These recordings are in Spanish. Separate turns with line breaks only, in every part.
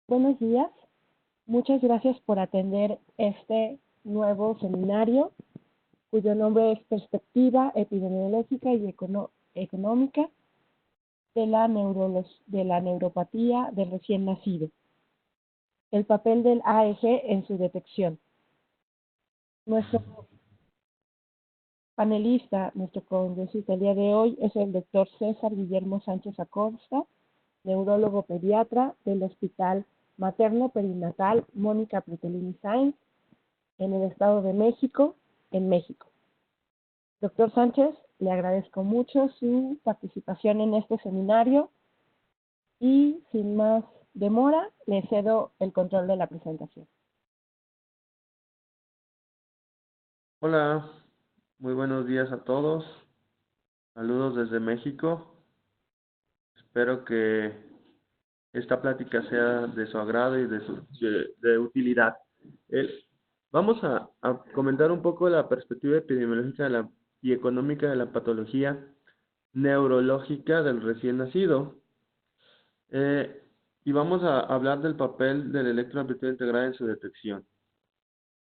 Buenos días, muchas gracias por atender este nuevo seminario, cuyo nombre es Perspectiva Epidemiológica y Económica de la neuropatía del recién nacido. El papel del AEG en su detección. Nuestro panelista, nuestro congresista el día de hoy es el doctor César Guillermo Sánchez Acosta, neurólogo pediatra del Hospital Materno Perinatal Mónica Pretelini Sainz, en el Estado de México, en México. Doctor Sánchez, le agradezco mucho su participación en este seminario y sin más demora, le cedo el control de la presentación.
Hola, muy buenos días a todos. Saludos desde México. Espero que esta plática sea de su agrado y de utilidad. Vamos a comentar un poco la perspectiva epidemiológica y económica de la patología neurológica del recién nacido. Y vamos a hablar del papel del electroamplitud integrada en su detección.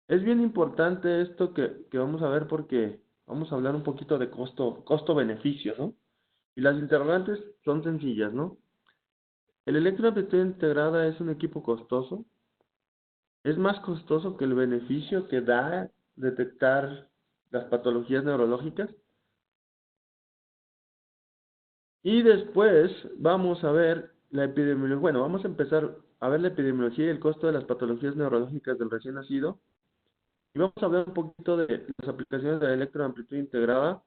Es bien importante esto que vamos a ver porque vamos a hablar un poquito de costo-beneficio, ¿no? Y las interrogantes son sencillas, ¿no? ¿El electroamplitud integrada es un equipo costoso? ¿Es más costoso que el beneficio que da detectar las patologías neurológicas? Y después vamos a ver la epidemiología. Bueno, vamos a empezar a ver la epidemiología y el costo de las patologías neurológicas del recién nacido. Y vamos a hablar un poquito de las aplicaciones de la electroamplitud integrada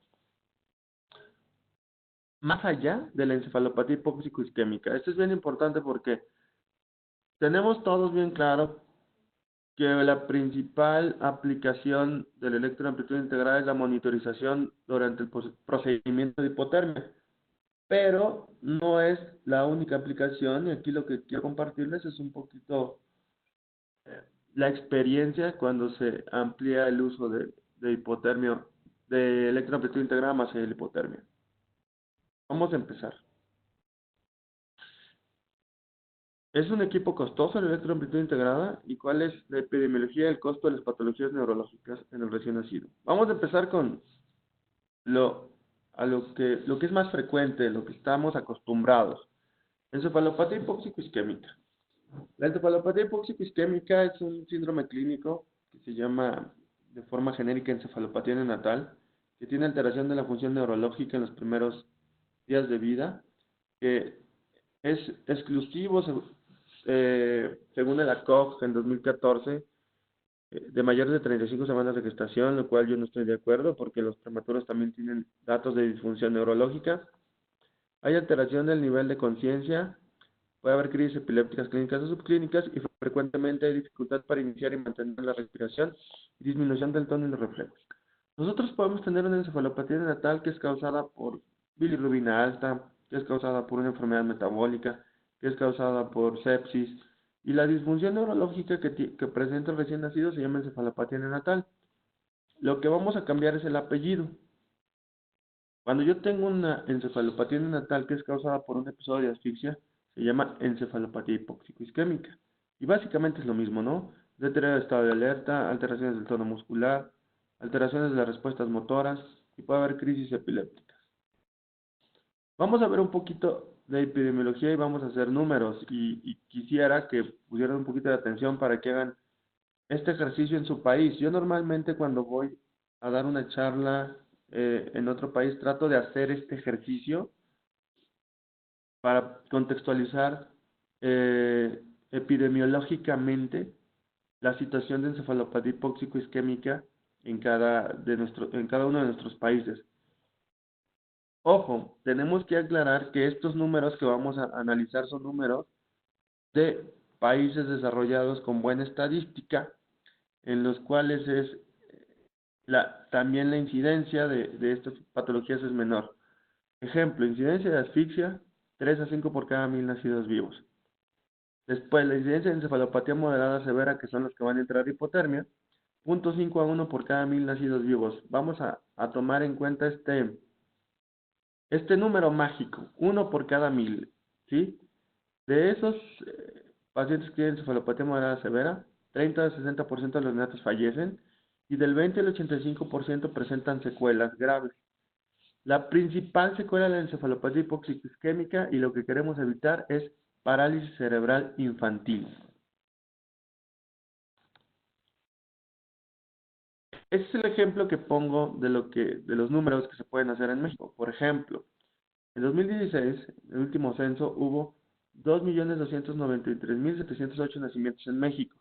más allá de la encefalopatía hipóxico-isquémica. Esto es bien importante porque tenemos todos bien claro que la principal aplicación de la electroamplitud integrada es la monitorización durante el procedimiento de hipotermia, pero no es la única aplicación y aquí lo que quiero compartirles es un poquito la experiencia cuando se amplía el uso de hipotermia, de electroamplitud integrada más el hipotermia. Vamos a empezar. ¿Es un equipo costoso la electroamplitud integrada? ¿Y cuál es la epidemiología y el costo de las patologías neurológicas en el recién nacido? Vamos a empezar con lo que es más frecuente, lo que estamos acostumbrados. Encefalopatía hipóxico-isquémica. La encefalopatía hipóxico-isquémica es un síndrome clínico que se llama de forma genérica encefalopatía neonatal, que tiene alteración de la función neurológica en los primeros días de vida, que es exclusivo, según el ACOG en 2014, de mayores de 35 semanas de gestación, lo cual yo no estoy de acuerdo porque los prematuros también tienen datos de disfunción neurológica. Hay alteración del nivel de conciencia, puede haber crisis epilépticas clínicas o subclínicas y frecuentemente hay dificultad para iniciar y mantener la respiración y disminución del tono y los reflejos. Nosotros podemos tener una encefalopatía neonatal que es causada por bilirrubina alta, que es causada por una enfermedad metabólica, que es causada por sepsis, y la disfunción neurológica que presenta el recién nacido se llama encefalopatía neonatal. Lo que vamos a cambiar es el apellido. Cuando yo tengo una encefalopatía neonatal que es causada por un episodio de asfixia, se llama encefalopatía hipóxico-isquémica. Y básicamente es lo mismo, ¿no? Deterioro de estado de alerta, alteraciones del tono muscular, alteraciones de las respuestas motoras y puede haber crisis epilépticas. Vamos a ver un poquito de epidemiología y vamos a hacer números y quisiera que pusieran un poquito de atención para que hagan este ejercicio en su país. Yo normalmente cuando voy a dar una charla en otro país trato de hacer este ejercicio para contextualizar epidemiológicamente la situación de encefalopatía hipóxico-isquémica en cada uno de nuestros países. Ojo, tenemos que aclarar que estos números que vamos a analizar son números de países desarrollados con buena estadística, en los cuales es también la incidencia de estas patologías es menor. Ejemplo, incidencia de asfixia, 3 a 5 por cada 1000 nacidos vivos. Después, la incidencia de encefalopatía moderada severa, que son los que van a entrar a hipotermia, 0.5 a 1 por cada 1000 nacidos vivos. Vamos a tomar en cuenta este número mágico, 1 por cada 1000, ¿sí? De esos pacientes que tienen encefalopatía moderada severa, 30 al 60% de los neonatos fallecen y del 20 al 85% presentan secuelas graves. La principal secuela de la encefalopatía hipóxica isquémica y lo que queremos evitar es parálisis cerebral infantil. Este es el ejemplo que pongo de los números que se pueden hacer en México. Por ejemplo, en 2016, en el último censo, hubo 2.293.708 nacimientos en México.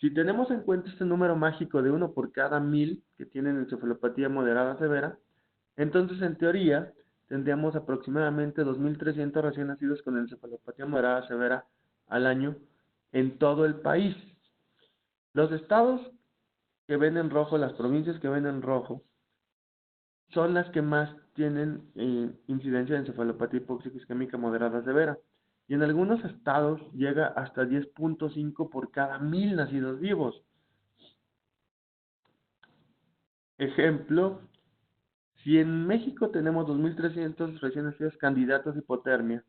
Si tenemos en cuenta este número mágico de 1 por cada 1.000 que tienen encefalopatía moderada severa, entonces en teoría tendríamos aproximadamente 2.300 recién nacidos con encefalopatía moderada severa al año en todo el país. Los estados que ven en rojo, las provincias que ven en rojo, son las que más tienen incidencia de encefalopatía hipóxica isquémica moderada severa. Y en algunos estados llega hasta 10.5 por cada 1.000 nacidos vivos. Ejemplo, si en México tenemos 2.300 recién nacidos candidatos a hipotermia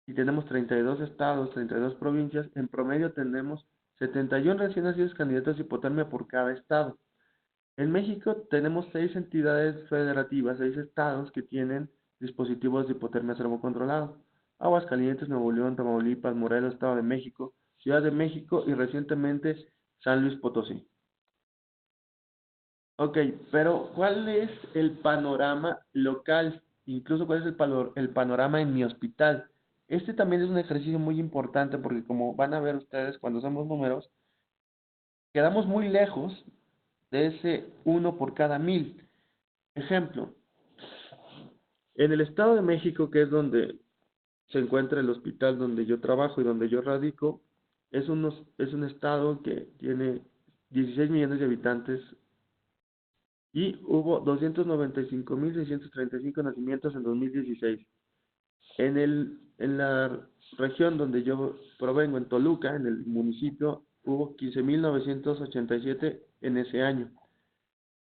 y tenemos 32 estados, 32 provincias, en promedio tenemos 71 recién nacidos candidatos a hipotermia por cada estado. En México tenemos 6 entidades federativas, 6 estados que tienen dispositivos de hipotermia servocontrolado. Aguascalientes, Nuevo León, Tamaulipas, Morelos, Estado de México, Ciudad de México y recientemente San Luis Potosí. Ok, pero ¿cuál es el panorama local? Incluso ¿cuál es el panorama en mi hospital? Este también es un ejercicio muy importante porque como van a ver ustedes cuando hacemos números, quedamos muy lejos de ese 1 por cada 1.000. Ejemplo, en el Estado de México, que es donde se encuentra el hospital donde yo trabajo y donde yo radico, es un estado que tiene 16 millones de habitantes y hubo 295.635 nacimientos en 2016. En la región donde yo provengo, en Toluca, en el municipio, hubo 15.987 en ese año.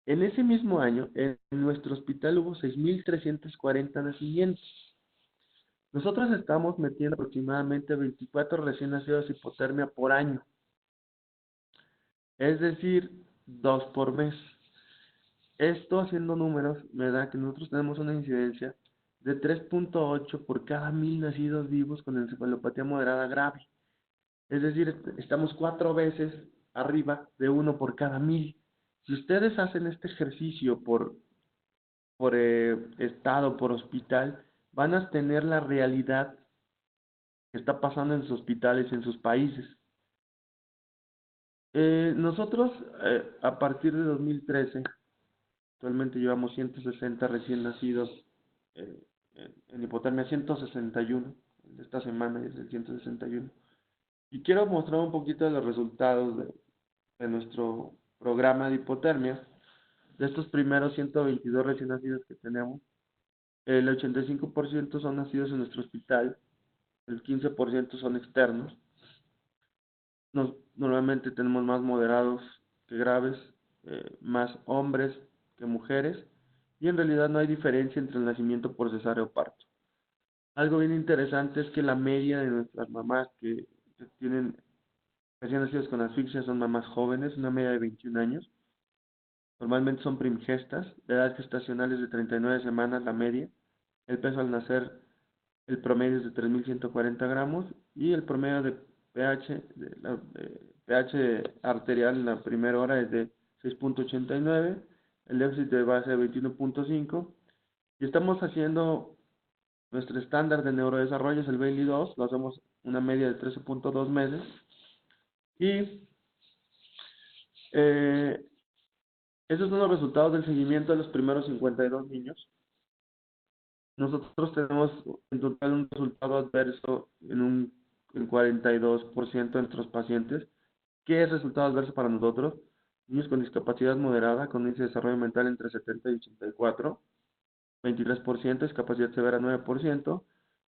En ese mismo año, en nuestro hospital hubo 6.340 nacimientos. Nosotros estamos metiendo aproximadamente 24 recién nacidos hipotermia por año. Es decir, 2 por mes. Esto, haciendo números, me da que nosotros tenemos una incidencia de 3.8 por cada 1.000 nacidos vivos con encefalopatía moderada grave. Es decir, estamos 4 veces arriba de 1 por cada 1.000. Si ustedes hacen este ejercicio por estado, por hospital, van a tener la realidad que está pasando en sus hospitales, en sus países. Nosotros, a partir de 2013, actualmente llevamos 160 recién nacidos en hipotermia, 161, esta semana es el 161. Y quiero mostrar un poquito de los resultados de nuestro programa de hipotermia. De estos primeros 122 recién nacidos que tenemos, el 85% son nacidos en nuestro hospital, el 15% son externos. Normalmente tenemos más moderados que graves, más hombres que mujeres, y en realidad no hay diferencia entre el nacimiento por cesárea o parto. Algo bien interesante es que la media de nuestras mamás que tienen recién nacidos con asfixia son mamás jóvenes, una media de 21 años. Normalmente son primigestas, la edad gestacional es de 39 semanas la media, el peso al nacer, el promedio es de 3.140 gramos y el promedio de pH arterial en la primera hora es de 6.89, el déficit de base de 21.5 y estamos haciendo nuestro estándar de neurodesarrollo es el Bailey-II, lo hacemos una media de 13.2 meses y esos son los resultados del seguimiento de los primeros 52 niños. Nosotros tenemos en total un resultado adverso en 42% de nuestros pacientes. ¿Qué es resultado adverso para nosotros? Niños con discapacidad moderada, con índice de desarrollo mental entre 70 y 84, 23%, discapacidad severa 9%,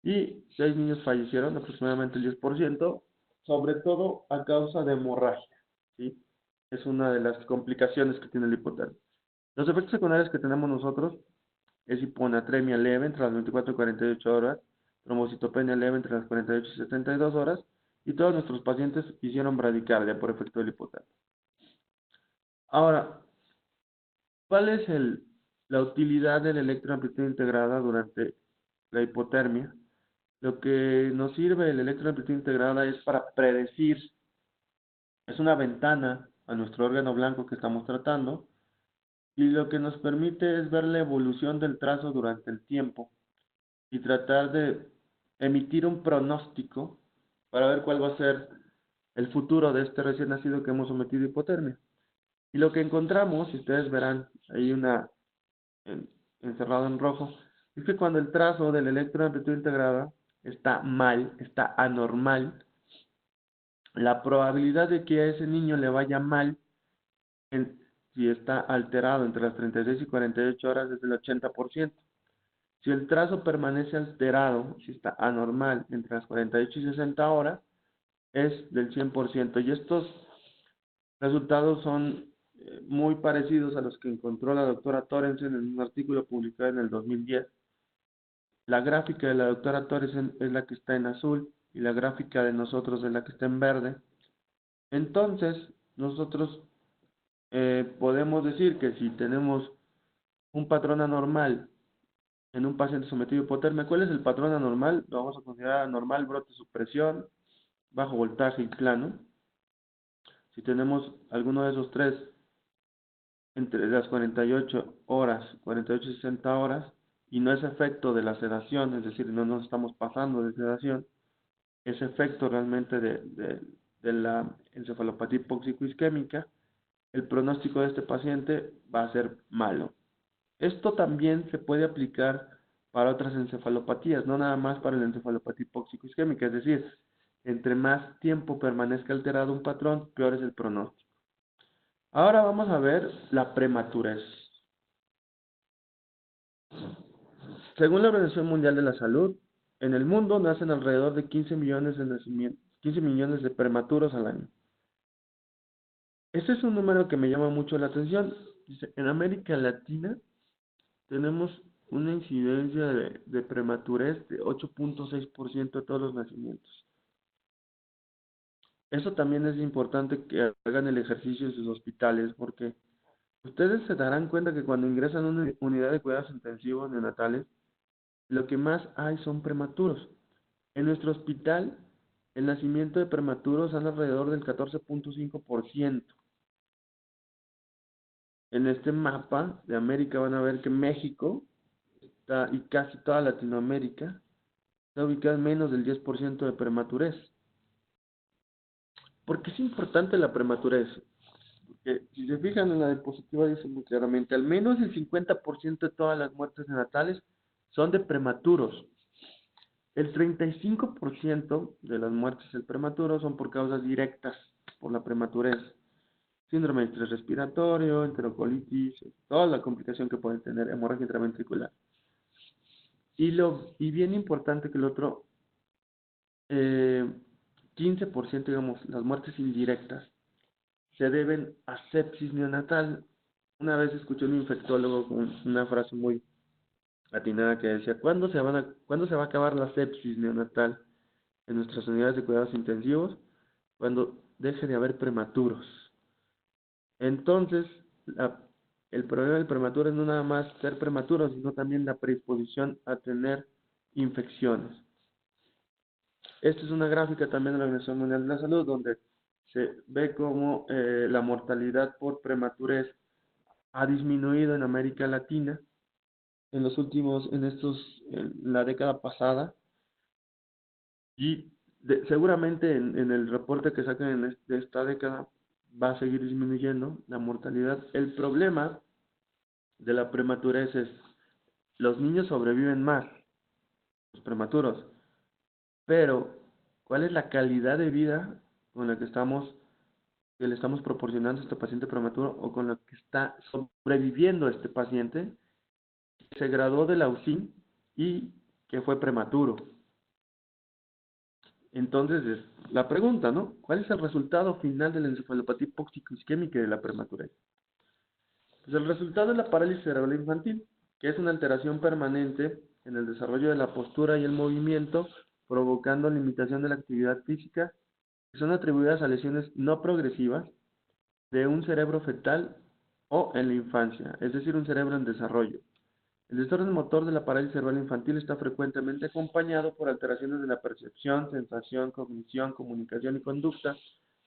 y 6 niños fallecieron, aproximadamente el 10%, sobre todo a causa de hemorragia, ¿sí? Es una de las complicaciones que tiene el hipotermia. Los efectos secundarios que tenemos nosotros es hiponatremia leve entre las 24 y 48 horas, trombocitopenia leve entre las 48 y 72 horas, y todos nuestros pacientes hicieron bradicardia por efecto del hipotermia. Ahora, ¿cuál es la utilidad de la electroamplitud integrada durante la hipotermia? Lo que nos sirve la electroamplitud integrada es para predecir, es una ventana a nuestro órgano blanco que estamos tratando, y lo que nos permite es ver la evolución del trazo durante el tiempo y tratar de emitir un pronóstico para ver cuál va a ser el futuro de este recién nacido que hemos sometido a hipotermia. Y lo que encontramos, si ustedes verán, hay encerrado en rojo, es que cuando el trazo de la electroamplitud integrada está mal, está anormal, la probabilidad de que a ese niño le vaya mal, si está alterado entre las 36 y 48 horas, es del 80%. Si el trazo permanece alterado, si está anormal entre las 48 y 60 horas, es del 100%. Y estos resultados son muy parecidos a los que encontró la doctora Thorensen en un artículo publicado en el 2010. La gráfica de la doctora Thorensen es la que está en azul y la gráfica de nosotros es la que está en verde. Entonces, nosotros podemos decir que si tenemos un patrón anormal en un paciente sometido a hipotermia, ¿cuál es el patrón anormal? Lo vamos a considerar anormal, brote, supresión, bajo voltaje y plano. Si tenemos alguno de esos tres entre las 48 horas, 48 y 60 horas, y no es efecto de la sedación, es decir, no nos estamos pasando de sedación, es efecto realmente de la encefalopatía hipóxico-isquémica, el pronóstico de este paciente va a ser malo. Esto también se puede aplicar para otras encefalopatías, no nada más para la encefalopatía hipóxico-isquémica, es decir, entre más tiempo permanezca alterado un patrón, peor es el pronóstico. Ahora vamos a ver la prematurez. Según la Organización Mundial de la Salud, en el mundo nacen alrededor de 15 millones de prematuros al año. Ese es un número que me llama mucho la atención. Dice, en América Latina tenemos una incidencia de prematurez de 8.6% de todos los nacimientos. Eso también es importante que hagan el ejercicio en sus hospitales, porque ustedes se darán cuenta que cuando ingresan a una unidad de cuidados intensivos neonatales, lo que más hay son prematuros. En nuestro hospital, el nacimiento de prematuros anda alrededor del 14.5%. En este mapa de América van a ver que México y casi toda Latinoamérica está ubicada en menos del 10% de prematurez. ¿Por qué es importante la prematurez? Porque si se fijan en la diapositiva dice muy claramente, al menos el 50% de todas las muertes neonatales son de prematuros. El 35% de las muertes del prematuro son por causas directas, por la prematurez. Síndrome de estrés respiratorio, enterocolitis, toda la complicación que puede tener, hemorragia intraventricular. Y bien importante que el otro 15%, digamos, las muertes indirectas, se deben a sepsis neonatal. Una vez escuché a un infectólogo con una frase muy atinada que decía, ¿cuándo se va a acabar la sepsis neonatal en nuestras unidades de cuidados intensivos? Cuando deje de haber prematuros. Entonces, el problema del prematuro es no nada más ser prematuro, sino también la predisposición a tener infecciones. Esta es una gráfica también de la Organización Mundial de la Salud, donde se ve cómo la mortalidad por prematurez ha disminuido en América Latina en la década pasada, y seguramente en el reporte que sacan de esta década va a seguir disminuyendo la mortalidad. El problema de la prematurez es, los niños sobreviven más, los prematuros, pero ¿cuál es la calidad de vida con la que le estamos proporcionando a este paciente prematuro, o con la que está sobreviviendo este paciente que se graduó de la UCI y que fue prematuro? Entonces, es la pregunta, ¿no? ¿Cuál es el resultado final de la encefalopatía hipóxico-isquémica y de la prematurez? Pues el resultado es la parálisis cerebral infantil, que es una alteración permanente en el desarrollo de la postura y el movimiento, provocando limitación de la actividad física que son atribuidas a lesiones no progresivas de un cerebro fetal o en la infancia, es decir, un cerebro en desarrollo. El desorden motor de la parálisis cerebral infantil está frecuentemente acompañado por alteraciones de la percepción, sensación, cognición, comunicación y conducta,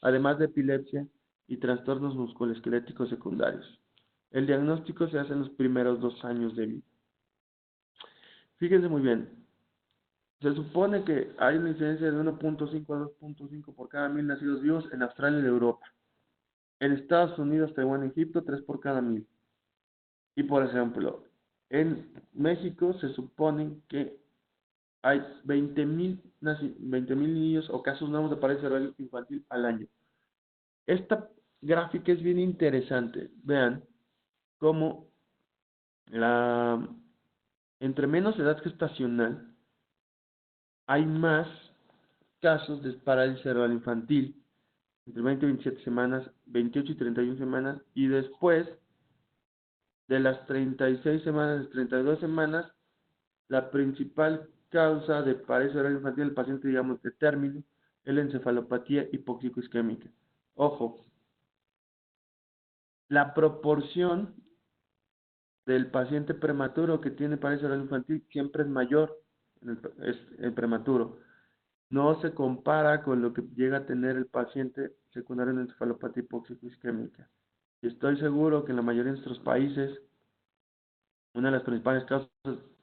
además de epilepsia y trastornos musculoesqueléticos secundarios. El diagnóstico se hace en los primeros 2 años de vida. Fíjense muy bien, se supone que hay una incidencia de 1.5 a 2.5 por cada 1000 nacidos vivos en Australia y Europa. En Estados Unidos, Taiwán y Egipto, 3 por cada 1000. Y por ejemplo, en México se supone que hay 20,000 niños o casos nuevos de parálisis cerebral infantil al año. Esta gráfica es bien interesante. Vean cómo entre menos edad gestacional hay más casos de parálisis cerebral infantil, entre 20 y 27 semanas, 28 y 31 semanas, y después de las 36 semanas, 32 semanas, la principal causa de parálisis cerebral infantil del paciente, digamos, de término, es la encefalopatía hipóxico-isquémica. Ojo, la proporción del paciente prematuro que tiene parálisis cerebral infantil siempre es mayor en el prematuro. No se compara con lo que llega a tener el paciente secundario de encefalopatía hipóxico-isquémica. Y estoy seguro que en la mayoría de nuestros países, una de las principales causas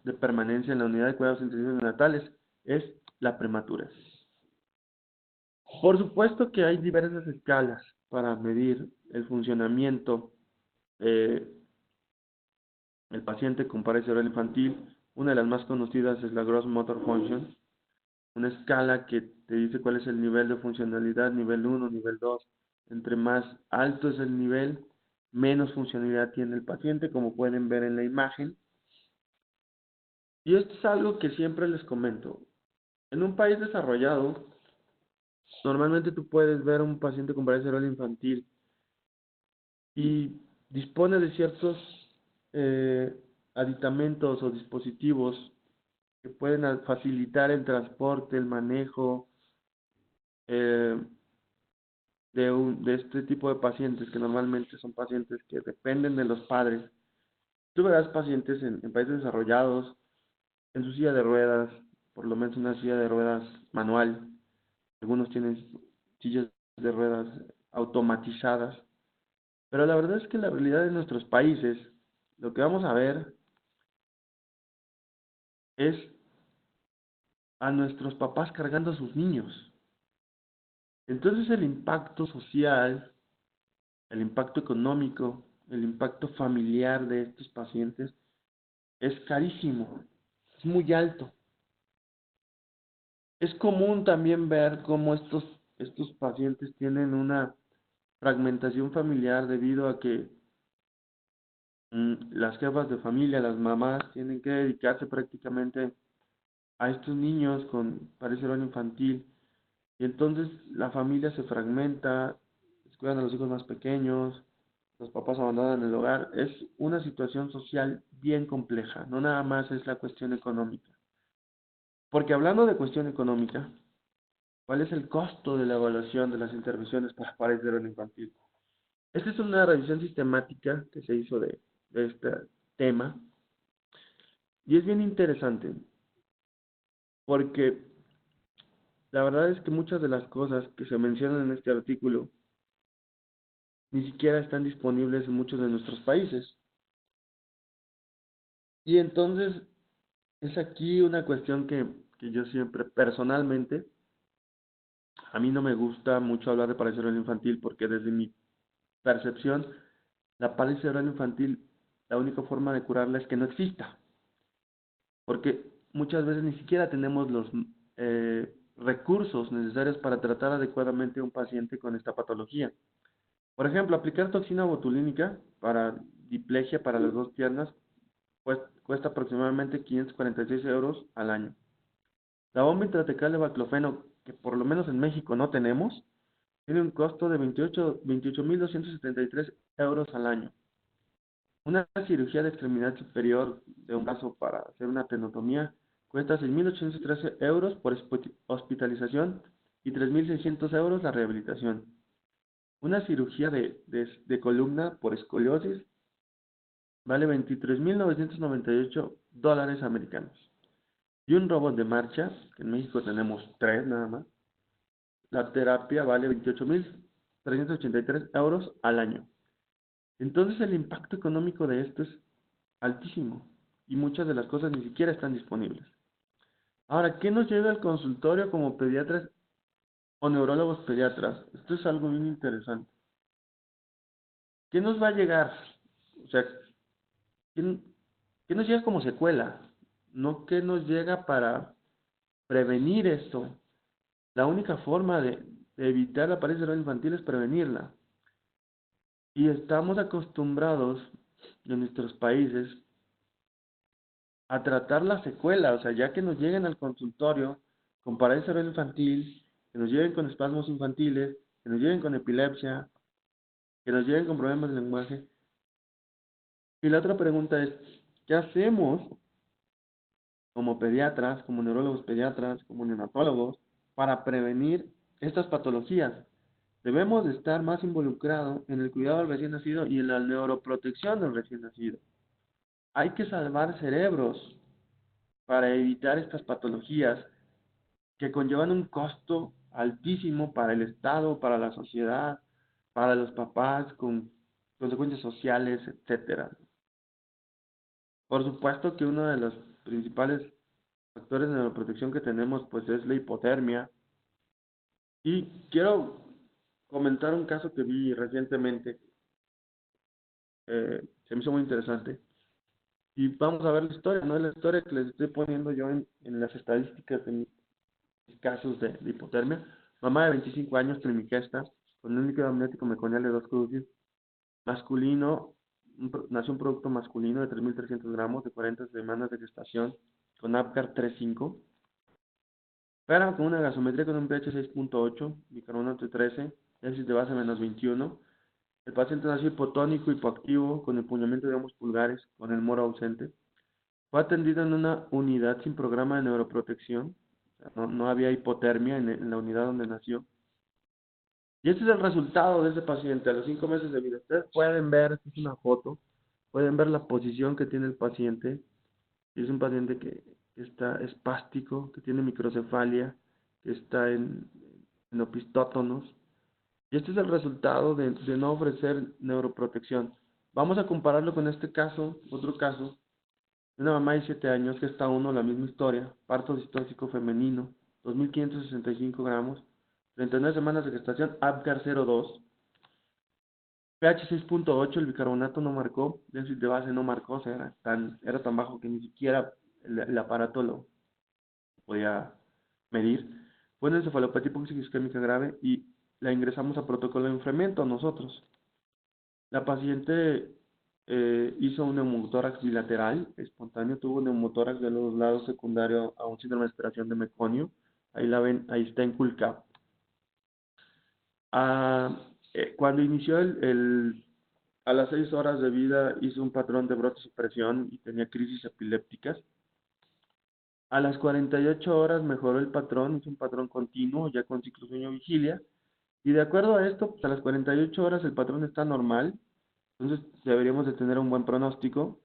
de permanencia en la unidad de cuidados intensivos neonatales es la prematurez. Por supuesto que hay diversas escalas para medir el funcionamiento del paciente con parálisis cerebral infantil. Una de las más conocidas es la Gross Motor Function, una escala que te dice cuál es el nivel de funcionalidad, nivel 1, nivel 2. Entre más alto es el nivel, menos funcionalidad tiene el paciente, como pueden ver en la imagen. Y esto es algo que siempre les comento. En un país desarrollado, normalmente tú puedes ver a un paciente con parálisis cerebral infantil y dispone de ciertos aditamentos o dispositivos que pueden facilitar el transporte, el manejo de este tipo de pacientes, que normalmente son pacientes que dependen de los padres. Tú verás pacientes en países desarrollados, en su silla de ruedas, por lo menos una silla de ruedas manual. Algunos tienen sillas de ruedas automatizadas. Pero la verdad es que la realidad de nuestros países, lo que vamos a ver es a nuestros papás cargando a sus niños. Entonces el impacto social, el impacto económico, el impacto familiar de estos pacientes es carísimo, es muy alto. Es común también ver cómo estos pacientes tienen una fragmentación familiar debido a que las jefas de familia, las mamás, tienen que dedicarse prácticamente a estos niños con parálisis cerebral infantil, y entonces la familia se fragmenta, cuidan a los hijos más pequeños, los papás abandonan el hogar. Es una situación social bien compleja, no nada más es la cuestión económica. Porque hablando de cuestión económica, ¿cuál es el costo de la evaluación de las intervenciones para parálisis cerebral infantil? Esta es una revisión sistemática que se hizo de este tema, y es bien interesante porque la verdad es que muchas de las cosas que se mencionan en este artículo ni siquiera están disponibles en muchos de nuestros países. Y entonces es aquí una cuestión que yo siempre, personalmente, a mí no me gusta mucho hablar de parálisis cerebral infantil, porque desde mi percepción, la parálisis cerebral infantil, la única forma de curarla es que no exista. Porque muchas veces ni siquiera tenemos los recursos necesarios para tratar adecuadamente a un paciente con esta patología. Por ejemplo, aplicar toxina botulínica para diplegia para las dos piernas cuesta aproximadamente 546 euros al año. La bomba intratecal de baclofeno, que por lo menos en México no tenemos, tiene un costo de 28.273 euros al año. Una cirugía de extremidad superior de un brazo para hacer una tenotomía cuesta 6.813 euros por hospitalización y 3.600 euros la rehabilitación. Una cirugía de columna por escoliosis vale 23.998 dólares americanos. Y un robot de marcha, que en México tenemos 3 nada más, la terapia vale 28.383 euros al año. Entonces el impacto económico de esto es altísimo y muchas de las cosas ni siquiera están disponibles. Ahora, ¿qué nos llega al consultorio como pediatras o neurólogos pediatras? Esto es algo bien interesante. ¿Qué nos va a llegar? O sea, ¿qué, qué nos llega como secuela? No qué nos llega para prevenir esto. La única forma de evitar la parálisis cerebral infantil es prevenirla. Y estamos acostumbrados en nuestros países a tratar la secuela, o sea, ya que nos lleguen al consultorio con parálisis cerebral infantil, que nos lleguen con espasmos infantiles, que nos lleguen con epilepsia, que nos lleguen con problemas de lenguaje. Y la otra pregunta es, ¿qué hacemos como pediatras, como neurólogos pediatras, como neonatólogos, para prevenir estas patologías? Debemos de estar más involucrados en el cuidado del recién nacido y en la neuroprotección del recién nacido. Hay que salvar cerebros para evitar estas patologías que conllevan un costo altísimo para el Estado, para la sociedad, para los papás, con consecuencias sociales, etcétera. Por supuesto que uno de los principales factores de neuroprotección que tenemos pues es la hipotermia. Y quiero comentar un caso que vi recientemente, se me hizo muy interesante. Y vamos a ver la historia, ¿no? La historia que les estoy poniendo yo en las estadísticas de mis casos de hipotermia. Mamá de 25 años, trimiquesta, con un líquido amniótico meconial de 2 crucis, masculino, nació un producto masculino de 3.300 gramos, de 40 semanas de gestación, con Apgar 3.5, pero con una gasometría con un pH 6.8, bicarbonato de 13, déficit de base menos 21. El paciente nació hipotónico, hipoactivo, con empuñamiento de ambos pulgares, con el moro ausente. Fue atendido en una unidad sin programa de neuroprotección. O sea, no había hipotermia en la unidad donde nació. Y este es el resultado de ese paciente a los 5 meses de vida. Ustedes pueden ver, esta es una foto, pueden ver la posición que tiene el paciente. Es un paciente que está espástico, que tiene microcefalia, que está en opistótonos. Y este es el resultado de no ofrecer neuroprotección. Vamos a compararlo con este caso, otro caso, de una mamá de 7 años que está uno, la misma historia, parto distóxico femenino, 2.565 gramos, 39 semanas de gestación, Apgar 0.2, pH 6.8, el bicarbonato no marcó, déficit de base no marcó, o sea, era tan bajo que ni siquiera el aparato lo podía medir. Fue una encefalopatía hipóxica isquémica grave y la ingresamos a protocolo de enfriamiento nosotros. La paciente hizo un neumotórax bilateral espontáneo, tuvo un neumotórax de los lados secundario a un síndrome de aspiración de meconio. Ahí la ven, ahí está en CULCAP. Cuando inició a las 6 horas de vida hizo un patrón de brote y supresión y tenía crisis epilépticas. A las 48 horas mejoró el patrón, hizo un patrón continuo, ya con ciclo sueño-vigilia. Y de acuerdo a esto, pues a las 48 horas el patrón está normal, entonces deberíamos de tener un buen pronóstico.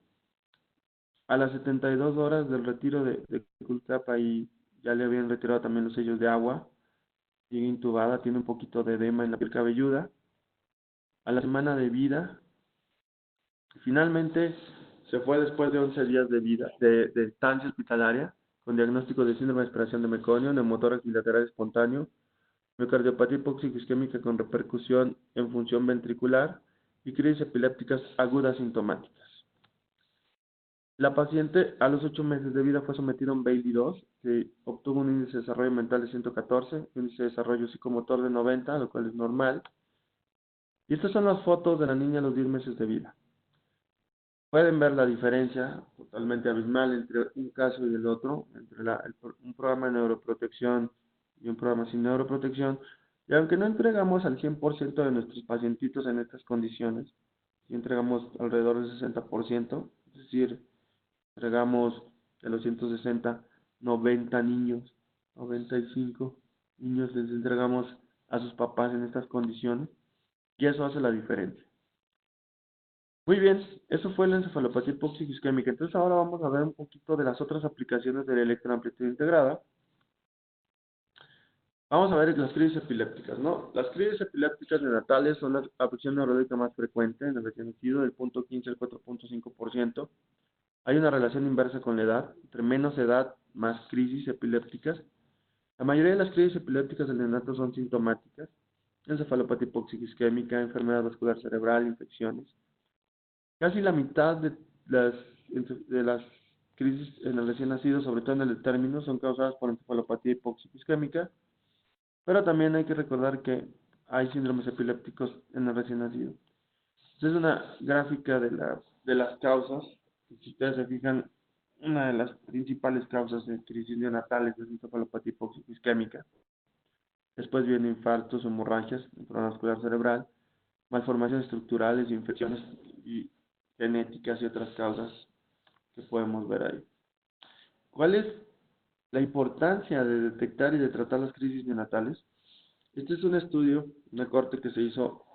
A las 72 horas del retiro de CULCAP, ahí ya le habían retirado también los sellos de agua, sigue intubada, tiene un poquito de edema en la piel cabelluda. A la semana de vida, finalmente se fue después de 11 días de vida, de estancia hospitalaria, con diagnóstico de síndrome de aspiración de meconio, neumotórax bilateral espontáneo, miocardiopatía hipóxica isquémica con repercusión en función ventricular y crisis epilépticas agudas sintomáticas. La paciente a los 8 meses de vida fue sometida a un Bailey-II, que obtuvo un índice de desarrollo mental de 114, un índice de desarrollo psicomotor de 90, lo cual es normal. Y estas son las fotos de la niña a los 10 meses de vida. Pueden ver la diferencia totalmente abismal entre un caso y el otro, entre un programa de neuroprotección y un programa sin neuroprotección. Y aunque no entregamos al 100% de nuestros pacientitos en estas condiciones, sí entregamos alrededor del 60%, es decir, entregamos de los 160, 90 niños, 95. niños les entregamos a sus papás en estas condiciones y eso hace la diferencia. Muy bien, eso fue la encefalopatía hipóxico-isquémica. Entonces ahora vamos a ver un poquito de las otras aplicaciones de la electroamplitud integrada. Vamos a ver las crisis epilépticas, ¿no? Las crisis epilépticas neonatales son la afección neurológica más frecuente en el recién nacido, del 0.15 al 4.5%. Hay una relación inversa con la edad, entre menos edad, más crisis epilépticas. La mayoría de las crisis epilépticas del neonato son sintomáticas: encefalopatía hipóxico-isquémica, enfermedad vascular cerebral, infecciones. Casi la mitad de las crisis en el recién nacido, sobre todo en el término, son causadas por encefalopatía hipóxico-isquémica, pero también hay que recordar que hay síndromes epilépticos en el recién nacido. Esta es una gráfica de las causas. Si ustedes se fijan, una de las principales causas de crisis neonatales es encefalopatía hipóxico-isquémica. Después vienen infartos, hemorragias, enfermedad vascular cerebral, malformaciones estructurales, infecciones y genéticas y otras causas que podemos ver ahí. ¿Cuál es la importancia de detectar y de tratar las crisis neonatales? Este es un estudio, una corte que se hizo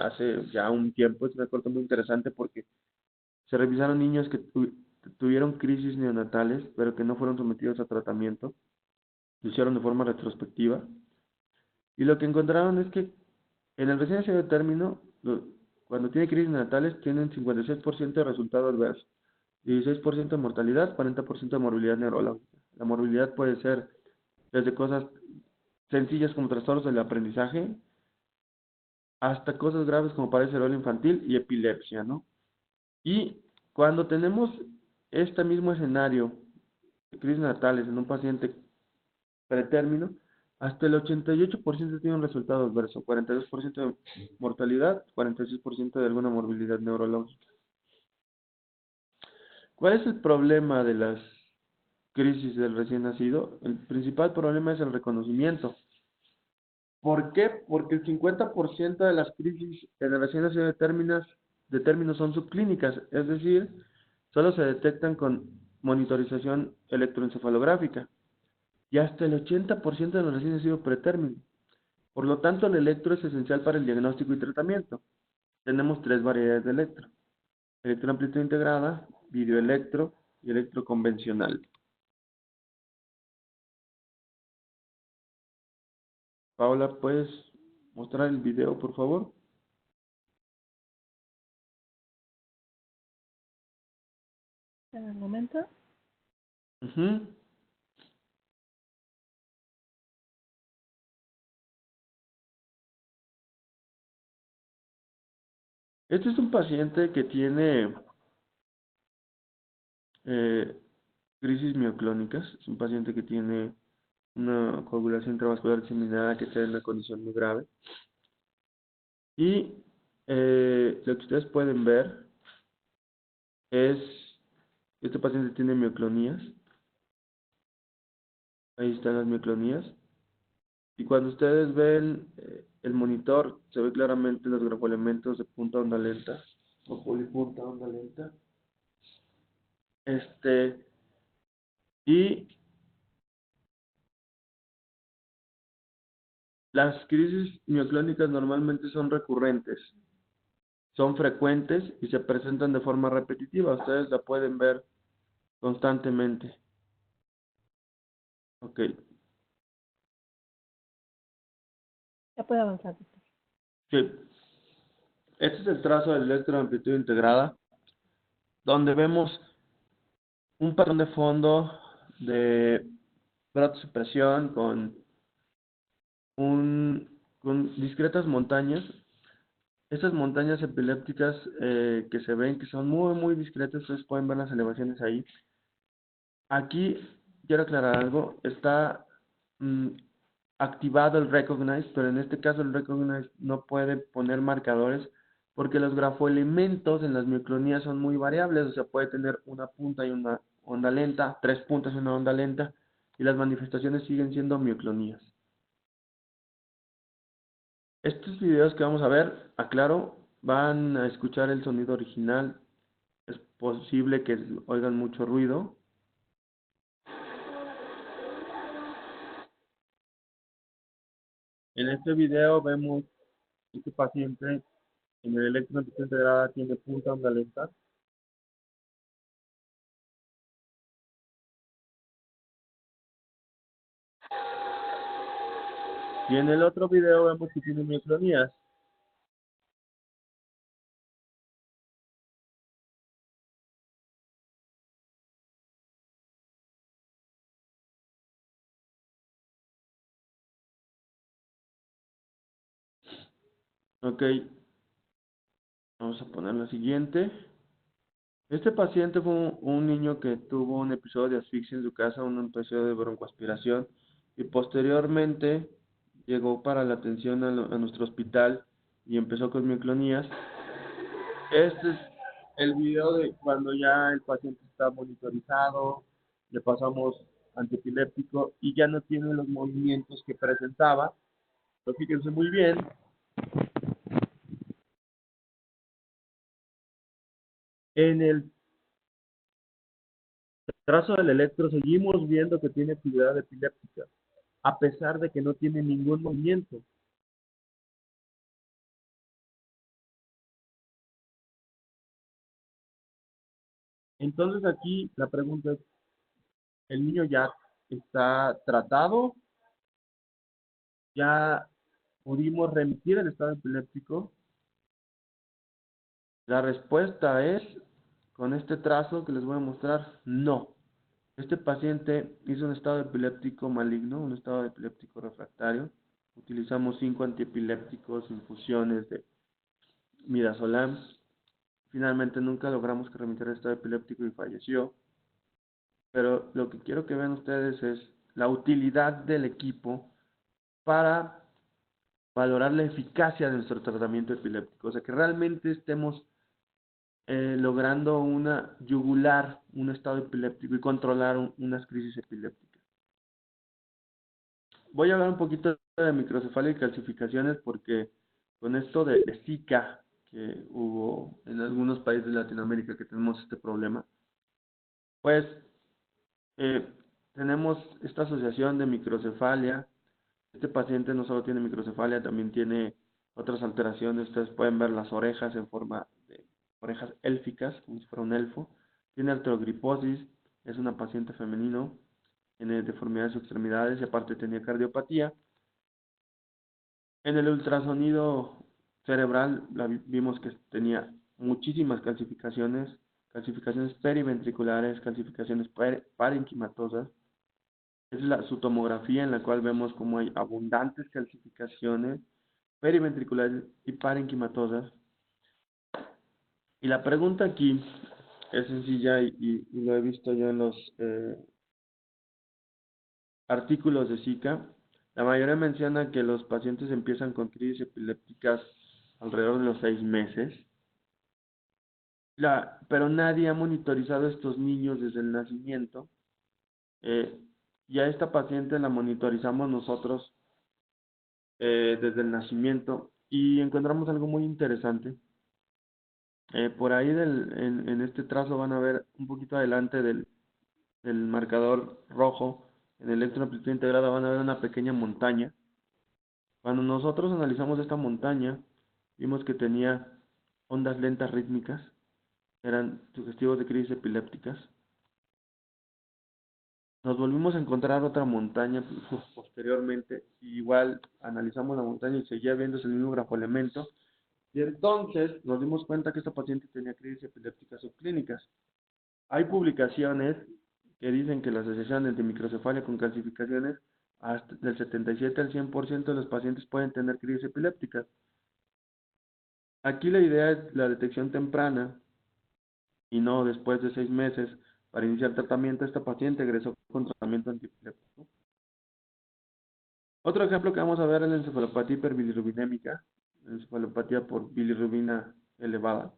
hace ya un tiempo. Es una corte muy interesante porque se revisaron niños que tuvieron crisis neonatales, pero que no fueron sometidos a tratamiento. Lo hicieron de forma retrospectiva. Y lo que encontraron es que en el recién nacido de término, cuando tiene crisis neonatales, tienen 56% de resultado adverso, 16% de mortalidad, 40% de morbilidad neurológica. La morbilidad puede ser desde cosas sencillas como trastornos del aprendizaje hasta cosas graves como parálisis cerebral infantil y epilepsia, ¿no? Y cuando tenemos este mismo escenario de crisis neonatales en un paciente pretérmino, hasta el 88% tiene un resultado adverso, 42% de mortalidad, 46% de alguna morbilidad neurológica. ¿Cuál es el problema de las crisis del recién nacido? El principal problema es el reconocimiento. ¿Por qué? Porque el 50% de las crisis en el recién nacido de términos son subclínicas, es decir, solo se detectan con monitorización electroencefalográfica, y hasta el 80% de los recién nacidos pretérmino. Por lo tanto, el electro es esencial para el diagnóstico y tratamiento. Tenemos tres variedades de electro: electroamplitud integrada, videoelectro y electro convencional. Paola, ¿puedes mostrar el video, por favor?
Un momento.
Uh-huh. Este es un paciente que tiene crisis mioclónicas. Es un paciente que tiene una coagulación intravascular diseminada que está en una condición muy grave. Y lo que ustedes pueden ver es que este paciente tiene mioclonías. Ahí están las mioclonías. Y cuando ustedes ven el monitor, se ve claramente los grafoelementos de punta onda lenta o polipunta onda lenta. Y las crisis mioclónicas normalmente son recurrentes, son frecuentes y se presentan de forma repetitiva. Ustedes la pueden ver constantemente. Ok.
Ya puede avanzar, doctor.
Sí. Este es el trazo de electroamplitud integrada, donde vemos un patrón de fondo de brotosupresión con discretas montañas. Estas montañas epilépticas que se ven, que son muy, muy discretas, ustedes pueden ver las elevaciones ahí. Aquí quiero aclarar algo: está activado el Recognize, pero en este caso el Recognize no puede poner marcadores porque los grafoelementos en las mioclonías son muy variables. O sea, puede tener una punta y una onda lenta, 3 puntas y una onda lenta, y las manifestaciones siguen siendo mioclonías. Estos videos que vamos a ver, aclaro, van a escuchar el sonido original. Es posible que oigan mucho ruido. En este video vemos que este paciente en el electroamplitud integrada tiene punta onda lenta. Y en el otro video vemos que tiene mioclonías. Ok, vamos a poner la siguiente. Este paciente fue un niño que tuvo un episodio de asfixia en su casa, un episodio de broncoaspiración, y posteriormente llegó para la atención a nuestro hospital y empezó con mioclonías. Este es el video de cuando ya el paciente está monitorizado, le pasamos antiepiléptico y ya no tiene los movimientos que presentaba. Pero fíjense muy bien. En el trazo del electro seguimos viendo que tiene actividad epiléptica, a pesar de que no tiene ningún movimiento. Entonces aquí la pregunta es, ¿el niño ya está tratado? ¿Ya pudimos remitir el estado epiléptico? La respuesta es, con este trazo que les voy a mostrar, no. Este paciente hizo un estado epiléptico maligno, un estado epiléptico refractario. Utilizamos 5 antiepilépticos, infusiones de midazolam. Finalmente nunca logramos que remitiera el estado epiléptico y falleció. Pero lo que quiero que vean ustedes es la utilidad del equipo para valorar la eficacia de nuestro tratamiento epiléptico. O sea, que realmente estemos logrando yugular un estado epiléptico y controlar unas crisis epilépticas. Voy a hablar un poquito de microcefalia y calcificaciones porque con esto de Zika que hubo en algunos países de Latinoamérica que tenemos este problema, pues tenemos esta asociación de microcefalia. Este paciente no solo tiene microcefalia, también tiene otras alteraciones. Ustedes pueden ver las orejas en forma de orejas élficas, como si fuera un elfo. Tiene artrogriposis, es una paciente femenino, tiene deformidades de sus extremidades y aparte tenía cardiopatía. En el ultrasonido cerebral vimos que tenía muchísimas calcificaciones periventriculares, calcificaciones parenquimatosas. Es su tomografía en la cual vemos como hay abundantes calcificaciones periventriculares y parenquimatosas. Y la pregunta aquí es sencilla y lo he visto yo en los artículos de Zika. La mayoría menciona que los pacientes empiezan con crisis epilépticas alrededor de los 6 meses. Pero nadie ha monitorizado a estos niños desde el nacimiento. Y a esta paciente la monitorizamos nosotros desde el nacimiento y encontramos algo muy interesante. Por ahí en este trazo van a ver un poquito adelante del marcador rojo, en el electroamplitud integrada van a ver una pequeña montaña. Cuando nosotros analizamos esta montaña, vimos que tenía ondas lentas rítmicas, eran sugestivos de crisis epilépticas. Nos volvimos a encontrar otra montaña posteriormente, y igual analizamos la montaña y seguía viéndose el mismo grafoelemento. Y entonces nos dimos cuenta que esta paciente tenía crisis epilépticas subclínicas. Hay publicaciones que dicen que la asociación entre microcefalia con calcificaciones, hasta del 77 al 100% de los pacientes pueden tener crisis epilépticas. Aquí la idea es la detección temprana y no después de 6 meses. Para iniciar tratamiento, esta paciente egresó con tratamiento antiepiléptico. Otro ejemplo que vamos a ver es la encefalopatía hiperbilirrubinémica, encefalopatía por bilirrubina elevada.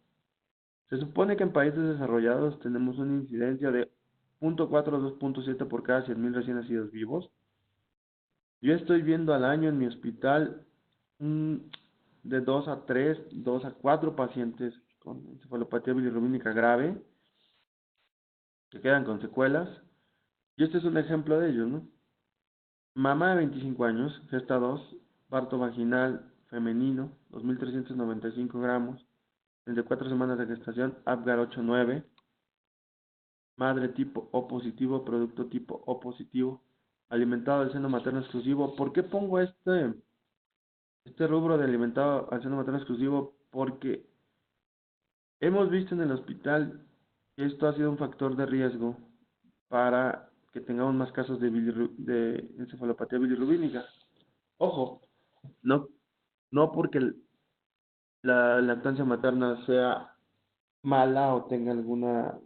Se supone que en países desarrollados tenemos una incidencia de 0.4 a 2.7 por cada 100.000 recién nacidos vivos. Yo estoy viendo al año en mi hospital de 2 a 3, 2 a 4 pacientes con encefalopatía bilirrubínica grave que quedan con secuelas. Y este es un ejemplo de ello, ¿no? Mamá de 25 años, gesta 2, parto vaginal femenino, 2.395 gramos, 34 semanas de gestación, Apgar 8-9, madre tipo O positivo, producto tipo O positivo, alimentado del seno materno exclusivo. ¿Por qué pongo este rubro de alimentado al seno materno exclusivo? Porque hemos visto en el hospital que esto ha sido un factor de riesgo para que tengamos más casos de encefalopatía bilirrubínica. Ojo, no, no porque la lactancia materna sea mala o tenga alguna,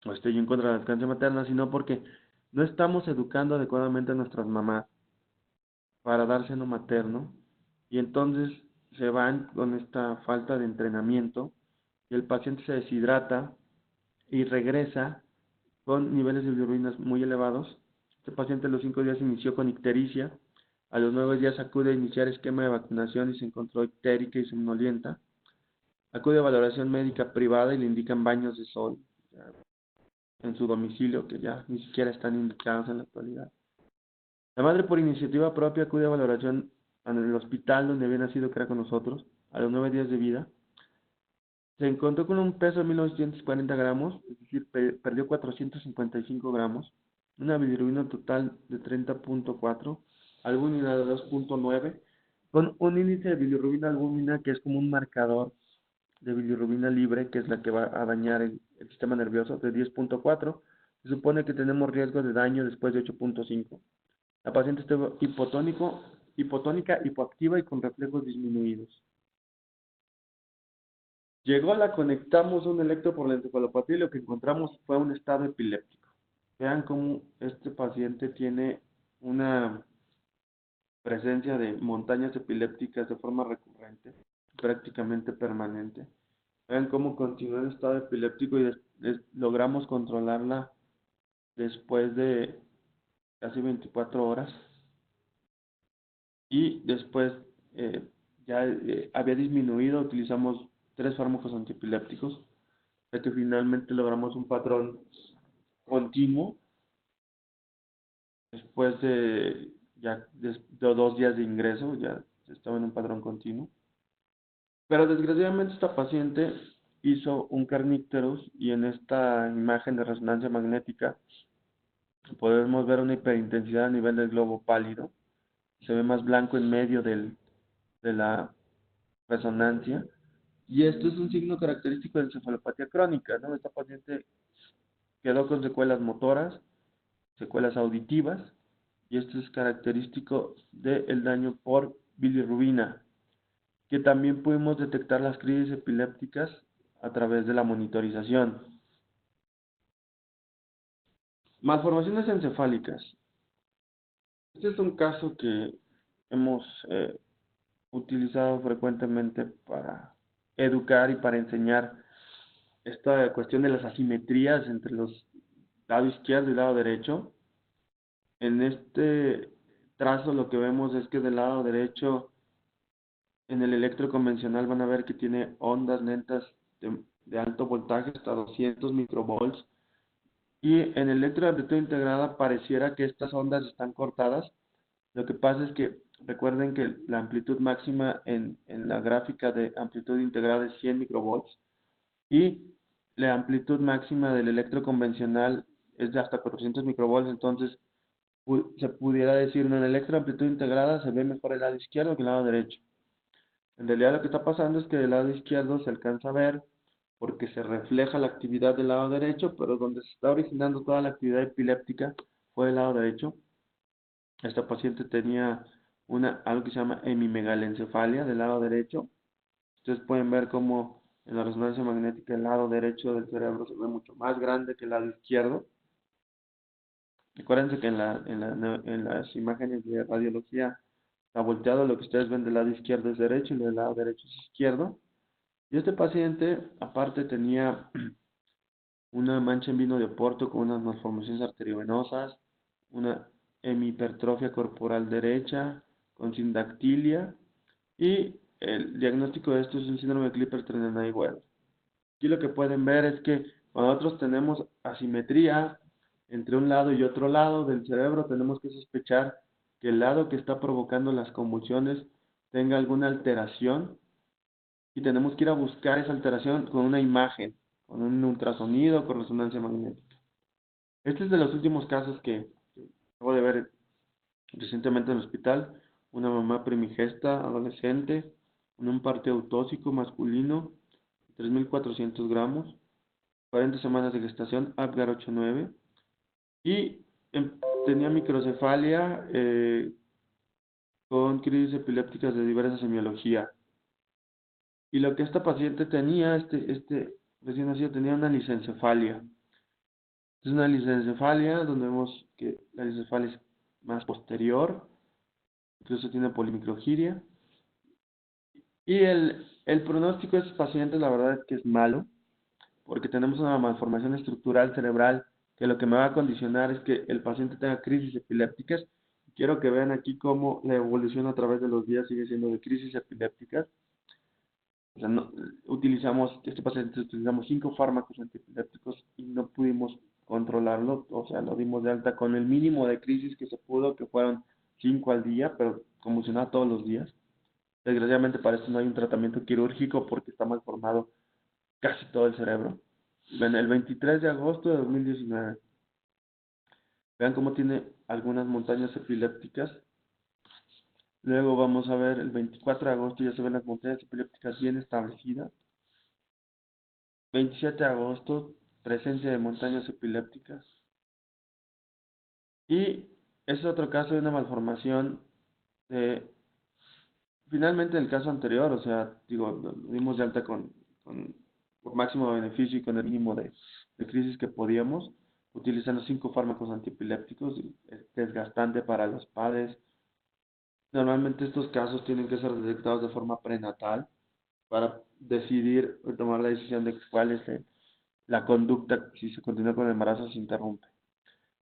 o esté yo en contra de la lactancia materna, sino porque no estamos educando adecuadamente a nuestras mamás para dar seno materno y entonces se van con esta falta de entrenamiento y el paciente se deshidrata y regresa con niveles de bilirrubinas muy elevados. Este paciente a los 5 días inició con ictericia, a los 9 días acude a iniciar esquema de vacunación y se encontró ictérica y somnolienta. Acude a valoración médica privada y le indican baños de sol en su domicilio, que ya ni siquiera están indicados en la actualidad. La madre por iniciativa propia acude a valoración en el hospital donde había nacido, que era con nosotros, a los 9 días de vida. Se encontró con un peso de 1940 gramos, es decir, perdió 455 gramos, una bilirrubina total de 30.4, albúmina de 2.9, con un índice de bilirrubina albúmina que es como un marcador de bilirrubina libre, que es la que va a dañar el sistema nervioso, de 10.4. Se supone que tenemos riesgo de daño después de 8.5. La paciente estuvo hipotónica, hipoactiva y con reflejos disminuidos. Llegó, la conectamos a un electro por la encefalopatía y lo que encontramos fue un estado epiléptico. Vean cómo este paciente tiene una presencia de montañas epilépticas de forma recurrente, prácticamente permanente. Vean cómo continúa en estado epiléptico y logramos controlarla después de casi 24 horas. Y después ya había disminuido, utilizamos 3 fármacos antiepilépticos, hasta que finalmente logramos un patrón continuo después de ya de 2 días de ingreso, ya estaba en un patrón continuo. Pero desgraciadamente esta paciente hizo un kernicterus y en esta imagen de resonancia magnética podemos ver una hiperintensidad a nivel del globo pálido. Se ve más blanco en medio de la resonancia. Y esto es un signo característico de encefalopatía crónica, ¿no? Esta paciente quedó con secuelas motoras, secuelas auditivas, y esto es característico del daño por bilirrubina, que también pudimos detectar las crisis epilépticas a través de la monitorización. Malformaciones encefálicas. Este es un caso que hemos utilizado frecuentemente para educar y para enseñar esta cuestión de las asimetrías entre los lado izquierdo y lado derecho. En este trazo lo que vemos es que del lado derecho, en el electro convencional van a ver que tiene ondas lentas de alto voltaje hasta 200 microvolts, y en el electro de amplitud integrada pareciera que estas ondas están cortadas. Lo que pasa es que recuerden que la amplitud máxima en la gráfica de amplitud integrada es 100 microvolts y la amplitud máxima del electro convencional es de hasta 400 microvolts. Entonces se pudiera decir, en el electro de amplitud integrada se ve mejor el lado izquierdo que el lado derecho. En realidad lo que está pasando es que del lado izquierdo se alcanza a ver porque se refleja la actividad del lado derecho, pero donde se está originando toda la actividad epiléptica fue del lado derecho. Esta paciente tenía algo que se llama hemimegalencefalia del lado derecho. Ustedes pueden ver cómo en la resonancia magnética el lado derecho del cerebro se ve mucho más grande que el lado izquierdo. Recuérdense que en las imágenes de radiología está volteado, lo que ustedes ven del lado izquierdo es derecho y del lado derecho es izquierdo. Y este paciente, aparte, tenía una mancha en vino de Oporto con unas malformaciones arteriovenosas, una hemihipertrofia corporal derecha, con sindactilia, y el diagnóstico de esto es un síndrome de Klippers-Trenaunay-Weber. Aquí lo que pueden ver es que cuando nosotros tenemos asimetría entre un lado y otro lado del cerebro, tenemos que sospechar que el lado que está provocando las convulsiones tenga alguna alteración y tenemos que ir a buscar esa alteración con una imagen, con un ultrasonido, con resonancia magnética. Este es de los últimos casos que acabo de ver recientemente en el hospital. Una mamá primigesta, adolescente, con un parte autóxico masculino, 3.400 gramos, 40 semanas de gestación, Apgar 8-9, y tenía microcefalia con crisis epilépticas de diversa semiología. Y lo que esta paciente tenía, este recién nacido, tenía una lisencefalia. Es una lisencefalia donde vemos que la lisencefalia es más posterior, incluso tiene polimicrogiria. Y el pronóstico de estos pacientes, la verdad es que es malo, porque tenemos una malformación estructural cerebral que lo que me va a condicionar es que el paciente tenga crisis epilépticas. Quiero que vean aquí cómo la evolución a través de los días sigue siendo de crisis epilépticas. O sea, este paciente utilizamos 5 fármacos antiepilépticos y no pudimos controlarlo, o sea, lo dimos de alta con el mínimo de crisis que se pudo, que fueron 5 al día, pero convulsionaba todos los días. Desgraciadamente para esto no hay un tratamiento quirúrgico porque está mal formado casi todo el cerebro. En el 23 de agosto de 2019. Vean cómo tiene algunas montañas epilépticas. Luego vamos a ver el 24 de agosto, ya se ven las montañas epilépticas bien establecidas. 27 de agosto, presencia de montañas epilépticas. Y es otro caso de una malformación de, finalmente el caso anterior, o sea, digo, lo dimos de alta con máximo beneficio y con el mínimo de crisis que podíamos, utilizando 5 fármacos antiepilépticos, es desgastante para los padres. Normalmente estos casos tienen que ser detectados de forma prenatal para decidir o tomar la decisión de cuál es la conducta, si se continúa con el embarazo o se interrumpe.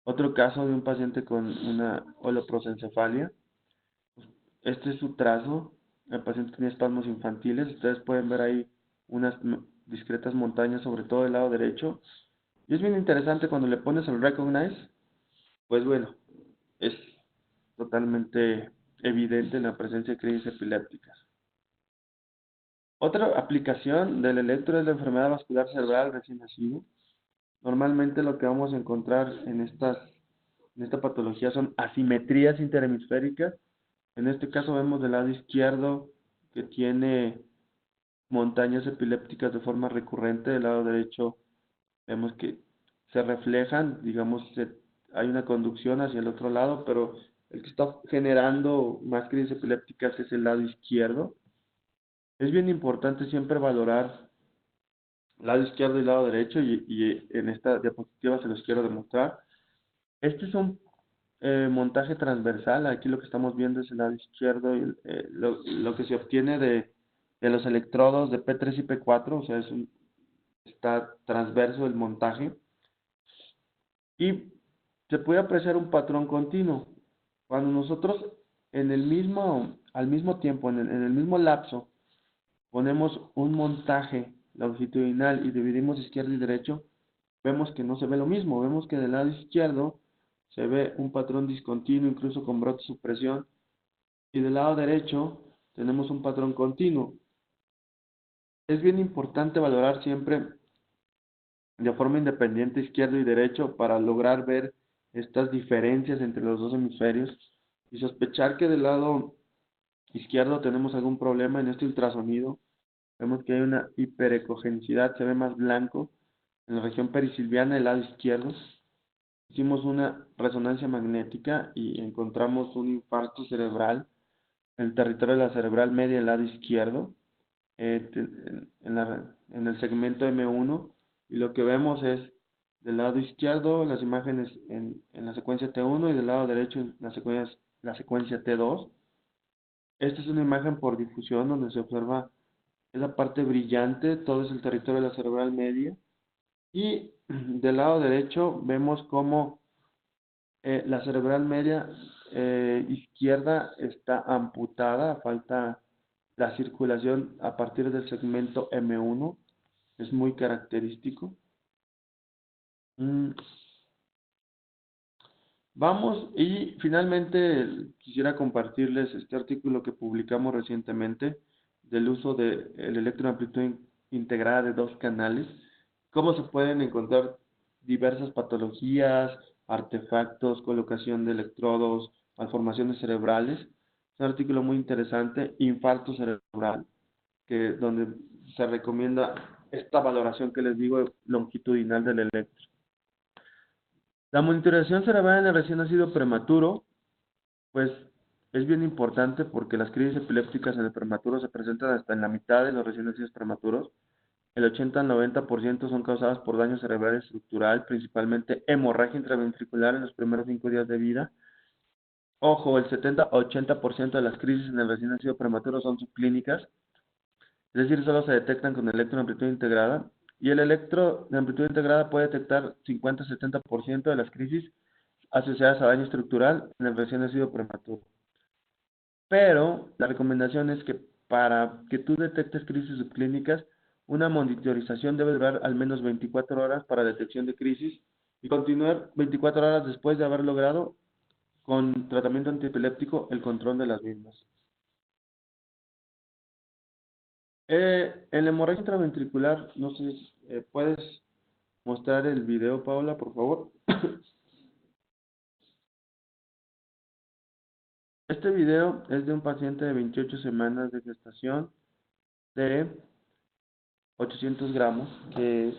Otro caso de un paciente con una holoprosencefalia. Este es su trazo. El paciente tiene espasmos infantiles. Ustedes pueden ver ahí unas discretas montañas, sobre todo del lado derecho. Y es bien interesante cuando le pones el Recognize, pues bueno, es totalmente evidente la presencia de crisis epilépticas. Otra aplicación del electro es la enfermedad vascular cerebral recién nacido. Normalmente lo que vamos a encontrar en esta patología son asimetrías interhemisféricas. En este caso vemos del lado izquierdo que tiene montañas epilépticas de forma recurrente. Del lado derecho vemos que se reflejan, digamos, hay una conducción hacia el otro lado, pero el que está generando más crisis epilépticas es el lado izquierdo. Es bien importante siempre valorar lado izquierdo y lado derecho, y en esta diapositiva se los quiero demostrar. Este es un montaje transversal. Aquí lo que estamos viendo es el lado izquierdo y lo que se obtiene de los electrodos de P3 y P4, o sea, está transverso el montaje, y se puede apreciar un patrón continuo. Cuando nosotros al mismo tiempo, en el mismo lapso, ponemos un montaje longitudinal y dividimos izquierdo y derecho, vemos que no se ve lo mismo. Vemos que del lado izquierdo se ve un patrón discontinuo, incluso con brote supresión, y del lado derecho tenemos un patrón continuo. Es bien importante valorar siempre de forma independiente izquierdo y derecho para lograr ver estas diferencias entre los dos hemisferios y sospechar que del lado izquierdo tenemos algún problema en este ultrasonido. Vemos que hay una hiperecogenicidad, se ve más blanco en la región perisilviana del lado izquierdo. Hicimos una resonancia magnética y encontramos un infarto cerebral en el territorio de la cerebral media del lado izquierdo, en el segmento M1, y lo que vemos es del lado izquierdo las imágenes en la secuencia T1 y del lado derecho en la secuencia T2. Esta es una imagen por difusión donde se observa esa parte brillante, todo es el territorio de la cerebral media, y del lado derecho vemos cómo la cerebral media izquierda está amputada, falta la circulación a partir del segmento M1, es muy característico. Vamos, y finalmente quisiera compartirles este artículo que publicamos recientemente del uso de el electroamplitud integrada de dos canales, cómo se pueden encontrar diversas patologías, artefactos, colocación de electrodos, malformaciones cerebrales. Es un artículo muy interesante, infarto cerebral, donde se recomienda esta valoración que les digo longitudinal del electro. La monitorización cerebral en el recién nacido prematuro, pues es bien importante porque las crisis epilépticas en el prematuro se presentan hasta en la mitad de los recién nacidos prematuros. El 80 al 90% son causadas por daño cerebral estructural, principalmente hemorragia intraventricular en los primeros 5 días de vida. Ojo, el 70-80% de las crisis en el recién nacido prematuro son subclínicas, es decir, solo se detectan con electroamplitud integrada. Y el electro de amplitud integrada puede detectar 50-70% de las crisis asociadas a daño estructural en el recién nacido prematuro. Pero la recomendación es que para que tú detectes crisis subclínicas, una monitorización debe durar al menos 24 horas para detección de crisis y continuar 24 horas después de haber logrado con tratamiento antiepiléptico el control de las mismas. En la hemorragia intraventricular, no sé, ¿puedes mostrar el video, Paula, por favor? Este video es de un paciente de 28 semanas de gestación de 800 gramos que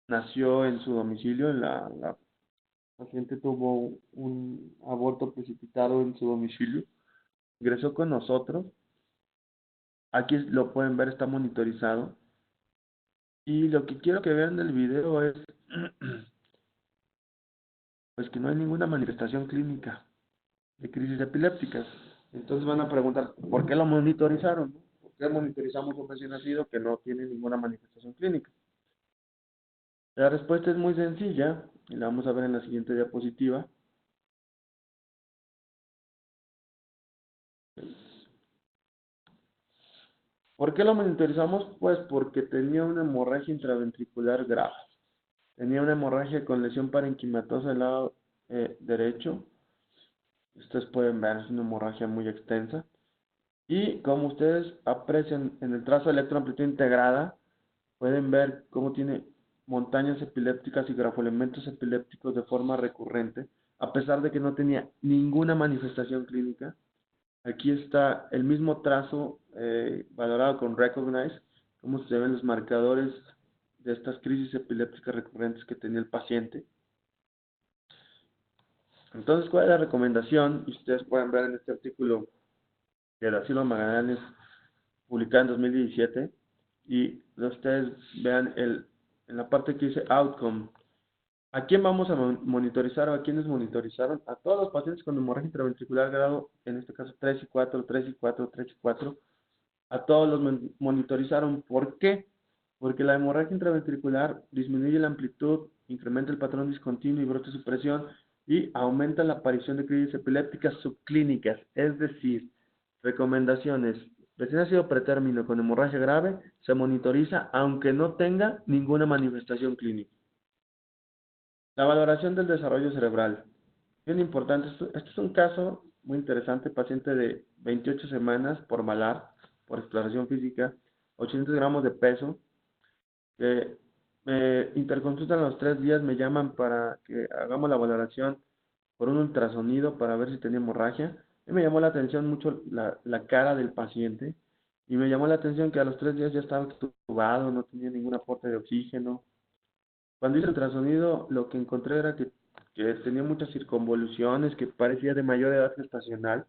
nació en su domicilio. La paciente tuvo un aborto precipitado en su domicilio. Ingresó con nosotros. Aquí lo pueden ver, está monitorizado. Y lo que quiero que vean del video es pues que no hay ninguna manifestación clínica de crisis epilépticas. Entonces van a preguntar, ¿por qué lo monitorizaron? ¿Por qué monitorizamos a un recién nacido que no tiene ninguna manifestación clínica? La respuesta es muy sencilla y la vamos a ver en la siguiente diapositiva. ¿Por qué lo monitorizamos? Pues porque tenía una hemorragia intraventricular grave. Tenía una hemorragia con lesión parenquimatosa del lado derecho. Ustedes pueden ver, es una hemorragia muy extensa. Y como ustedes aprecian en el trazo de electroamplitud integrada, pueden ver cómo tiene montañas epilépticas y grafoelementos epilépticos de forma recurrente, a pesar de que no tenía ninguna manifestación clínica. Aquí está el mismo trazo valorado con Recognize, cómo se ven los marcadores de estas crisis epilépticas recurrentes que tenía el paciente. Entonces, ¿cuál es la recomendación? Y ustedes pueden ver en este artículo de Da Silva Magallanes, publicado en 2017, y ustedes vean en la parte que dice Outcome. ¿A quién vamos a monitorizar o a quiénes monitorizaron? A todos los pacientes con hemorragia intraventricular grado, en este caso 3 y 4, 3 y 4, 3 y 4. A todos los monitorizaron. ¿Por qué? Porque la hemorragia intraventricular disminuye la amplitud, incrementa el patrón discontinuo y brote supresión y aumenta la aparición de crisis epilépticas subclínicas. Es decir, recomendaciones. Recién nacido pretérmino con hemorragia grave se monitoriza aunque no tenga ninguna manifestación clínica. La valoración del desarrollo cerebral. Bien importante, esto es un caso muy interesante, paciente de 28 semanas por malar, por exploración física, 800 gramos de peso. Me interconsultan a los 3 días, me llaman para que hagamos la valoración por un ultrasonido para ver si tenía hemorragia. Y me llamó la atención mucho la cara del paciente y me llamó la atención que a los 3 días ya estaba extubado, no tenía ningún aporte de oxígeno. Cuando hice el ultrasonido, lo que encontré era que tenía muchas circunvoluciones, que parecía de mayor edad gestacional.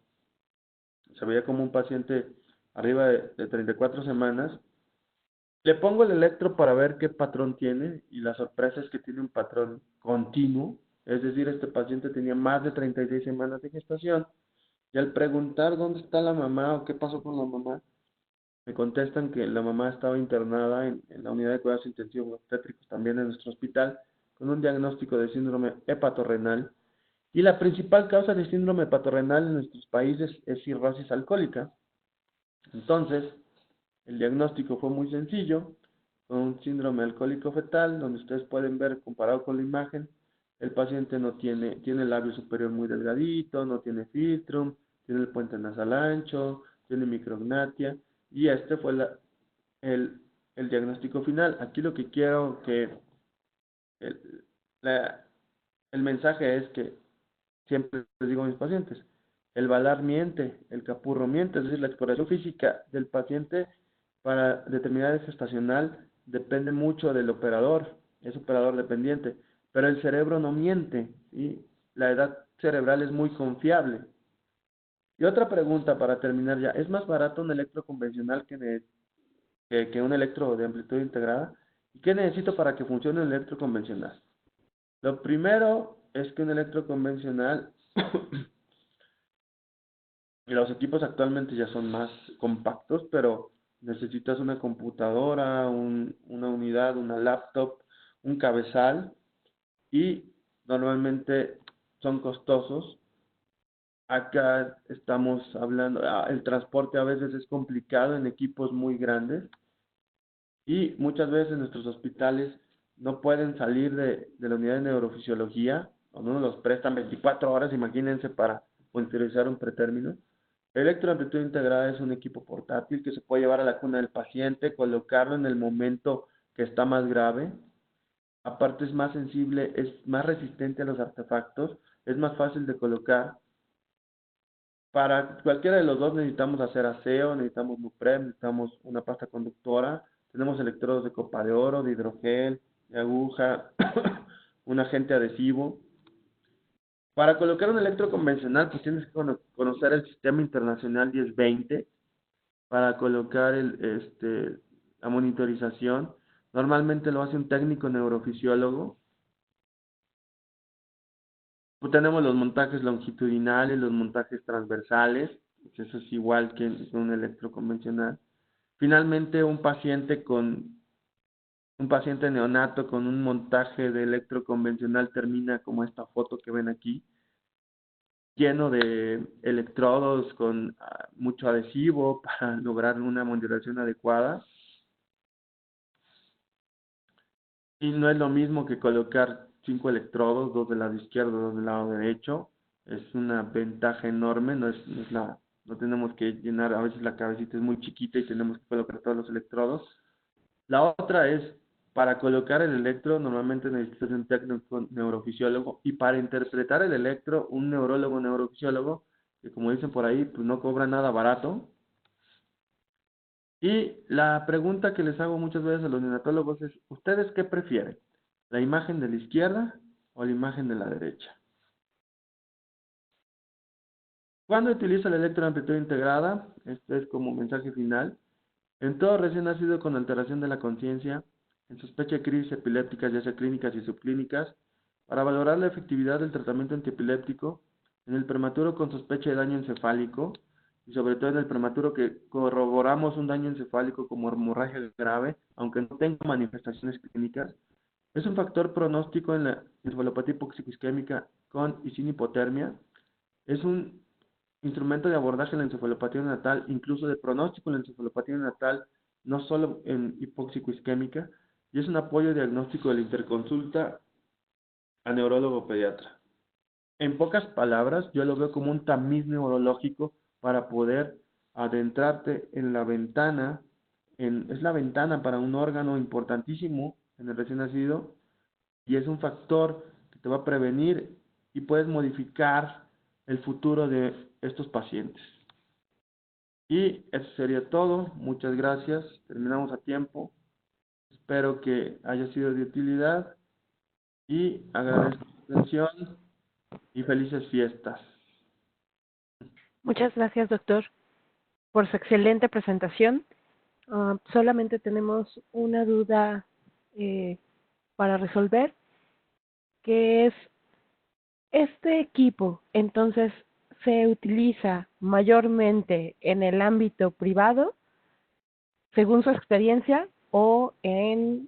Se veía como un paciente arriba de 34 semanas. Le pongo el electro para ver qué patrón tiene y la sorpresa es que tiene un patrón continuo. Es decir, este paciente tenía más de 36 semanas de gestación y al preguntar dónde está la mamá o qué pasó con la mamá, me contestan que la mamá estaba internada en la unidad de cuidados intensivos obstétricos también en nuestro hospital con un diagnóstico de síndrome hepatorrenal. Y la principal causa de síndrome hepatorrenal en nuestros países es cirrosis alcohólica. Entonces, el diagnóstico fue muy sencillo, con un síndrome alcohólico fetal, donde ustedes pueden ver comparado con la imagen, el paciente no tiene el labio superior muy delgadito, no tiene filtrum, tiene el puente nasal ancho, tiene micrognatia, y este fue el diagnóstico final. Aquí lo que quiero que el, la- el mensaje es que siempre les digo a mis pacientes, el balar miente, el capurro miente, es decir, la exploración física del paciente para determinar gestacional depende mucho del operador, es operador dependiente, pero el cerebro no miente, y la edad cerebral es muy confiable. Y otra pregunta para terminar ya, ¿es más barato un electro convencional que un electro de amplitud integrada? ¿Y qué necesito para que funcione un electro convencional? Lo primero es que un electro convencional, los equipos actualmente ya son más compactos, pero necesitas una computadora, una unidad, una laptop, un cabezal, y normalmente son costosos. Acá estamos hablando, el transporte a veces es complicado en equipos muy grandes, y muchas veces nuestros hospitales no pueden salir de la unidad de neurofisiología, o no nos los prestan 24 horas, imagínense, para monitorizar un pretérmino. El electroamplitud integrada es un equipo portátil que se puede llevar a la cuna del paciente, colocarlo en el momento que está más grave. Aparte es más sensible, es más resistente a los artefactos, es más fácil de colocar. Para cualquiera de los dos necesitamos hacer aseo, necesitamos Nuprem, necesitamos una pasta conductora, tenemos electrodos de copa de oro, de hidrogel, de aguja, un agente adhesivo. Para colocar un electro convencional, pues tienes que conocer el sistema internacional 1020 para colocar la monitorización. Normalmente lo hace un técnico neurofisiólogo. Pues tenemos los montajes longitudinales, los montajes transversales, pues eso es igual que en un electro convencional. Finalmente, un paciente neonato con un montaje de electro convencional termina como esta foto que ven aquí, lleno de electrodos con mucho adhesivo para lograr una modulación adecuada. Y no es lo mismo que colocar 5 electrodos, 2 del lado izquierdo, 2 del lado derecho. Es una ventaja enorme, no tenemos que llenar, a veces la cabecita es muy chiquita y tenemos que colocar todos los electrodos. La otra es, para colocar el electro, normalmente necesitas un técnico neurofisiólogo, y para interpretar el electro, un neurólogo neurofisiólogo, que como dicen por ahí, pues no cobra nada barato. Y la pregunta que les hago muchas veces a los neonatólogos es, ¿ustedes qué prefieren? ¿La imagen de la izquierda o la imagen de la derecha? ¿Cuándo utiliza la electroamplitud integrada? Este es como mensaje final. En todo recién nacido con alteración de la conciencia, en sospecha de crisis epilépticas, ya sea clínicas y subclínicas, para valorar la efectividad del tratamiento antiepiléptico, en el prematuro con sospecha de daño encefálico, y sobre todo en el prematuro que corroboramos un daño encefálico como hemorragia grave, aunque no tenga manifestaciones clínicas, es un factor pronóstico en la encefalopatía hipoxicoisquémica con y sin hipotermia. Es un instrumento de abordaje en la encefalopatía neonatal, incluso de pronóstico en la encefalopatía neonatal, no solo en hipóxico isquémica, y es un apoyo diagnóstico de la interconsulta a neurólogo pediatra. En pocas palabras, yo lo veo como un tamiz neurológico para poder adentrarte en la ventana, es la ventana para un órgano importantísimo en el recién nacido, y es un factor que te va a prevenir y puedes modificar el futuro de estos pacientes. Y eso sería todo. Muchas gracias. Terminamos a tiempo. Espero que haya sido de utilidad y agradezco su atención y felices fiestas.
Muchas gracias, doctor, por su excelente presentación. Solamente tenemos una duda eh, para resolver, que es, este equipo, entonces, ¿se utiliza mayormente en el ámbito privado, según su experiencia, o en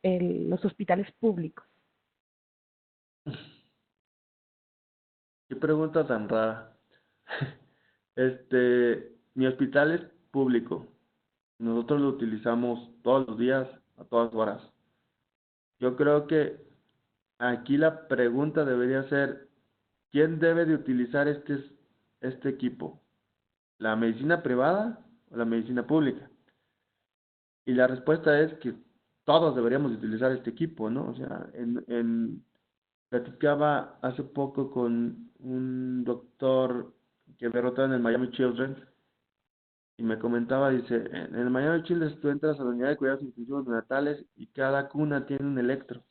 los hospitales públicos?
Qué pregunta tan rara. Mi hospital es público. Nosotros lo utilizamos todos los días, a todas horas. Yo creo que aquí la pregunta debería ser, ¿quién debe de utilizar este equipo? ¿La medicina privada o la medicina pública? Y la respuesta es que todos deberíamos de utilizar este equipo, ¿no? O sea, platicaba hace poco con un doctor que derrotó en el Miami Children's y me comentaba, dice, en el Miami Children's tú entras a la unidad de cuidados intensivos neonatales y cada cuna tiene un electro.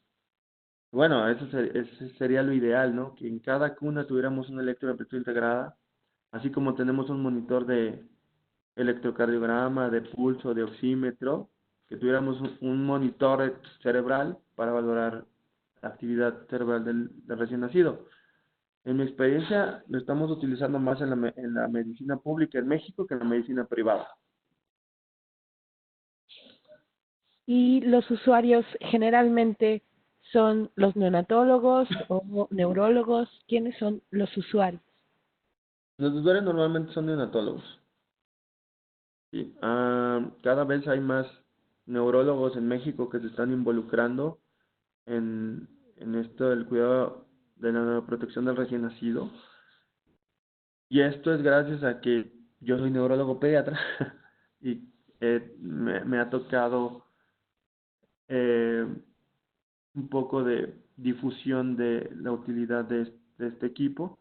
Bueno, ese sería lo ideal, ¿no? Que en cada cuna tuviéramos un electro de amplitud integrada, así como tenemos un monitor de electrocardiograma, de pulso, de oxímetro, que tuviéramos un monitor cerebral para valorar la actividad cerebral del recién nacido. En mi experiencia, lo estamos utilizando más en la medicina pública en México que en la medicina privada.
Y los usuarios generalmente son los neonatólogos o neurólogos. ¿Quiénes son los usuarios?
Los usuarios normalmente son neonatólogos. Sí. Cada vez hay más neurólogos en México que se están involucrando en esto del cuidado de la protección del recién nacido. Y esto es gracias a que yo soy neurólogo pediatra y me ha tocado eh, un poco de difusión de la utilidad de este equipo.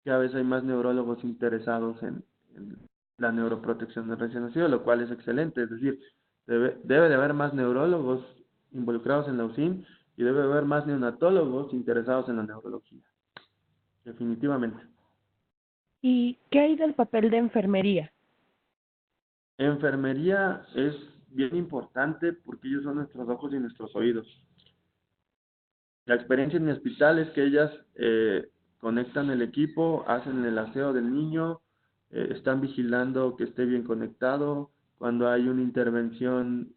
Cada vez hay más neurólogos interesados en la neuroprotección del recién nacido, lo cual es excelente. Es decir, debe de haber más neurólogos involucrados en la UCIN y debe de haber más neonatólogos interesados en la neurología. Definitivamente.
¿Y qué hay del papel de enfermería?
Enfermería es bien importante porque ellos son nuestros ojos y nuestros oídos. La experiencia en mi hospital es que ellas conectan el equipo, hacen el aseo del niño, están vigilando que esté bien conectado. Cuando hay una intervención,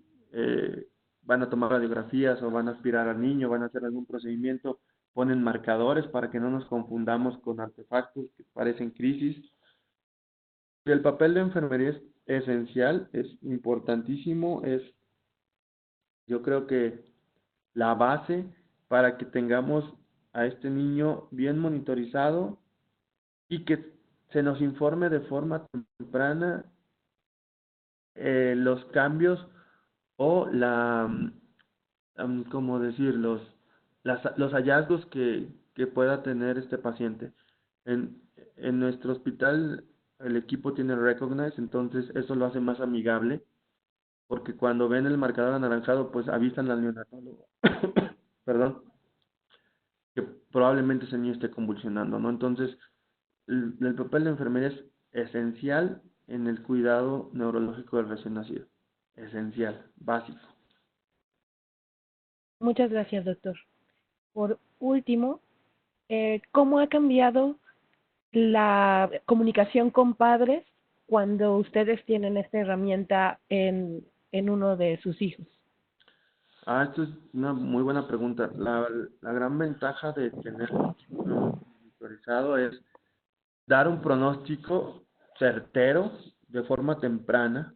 van a tomar radiografías o van a aspirar al niño, van a hacer algún procedimiento, ponen marcadores para que no nos confundamos con artefactos que parecen crisis. El papel de enfermería es esencial, es importantísimo, yo creo que la base para que tengamos a este niño bien monitorizado y que se nos informe de forma temprana los cambios o ¿cómo decir? Los hallazgos que pueda tener este paciente. En nuestro hospital el equipo tiene Recognize, entonces eso lo hace más amigable, porque cuando ven el marcador anaranjado, pues avisan al neonatólogo, perdón, que probablemente ese niño esté convulsionando, ¿no? Entonces, el papel de enfermería es esencial en el cuidado neurológico del recién nacido. Esencial, básico.
Muchas gracias, doctor. Por último, ¿cómo ha cambiado la comunicación con padres cuando ustedes tienen esta herramienta en uno de sus hijos?
Esto es una muy buena pregunta. La gran ventaja de tener un equipo monitorizado es dar un pronóstico certero de forma temprana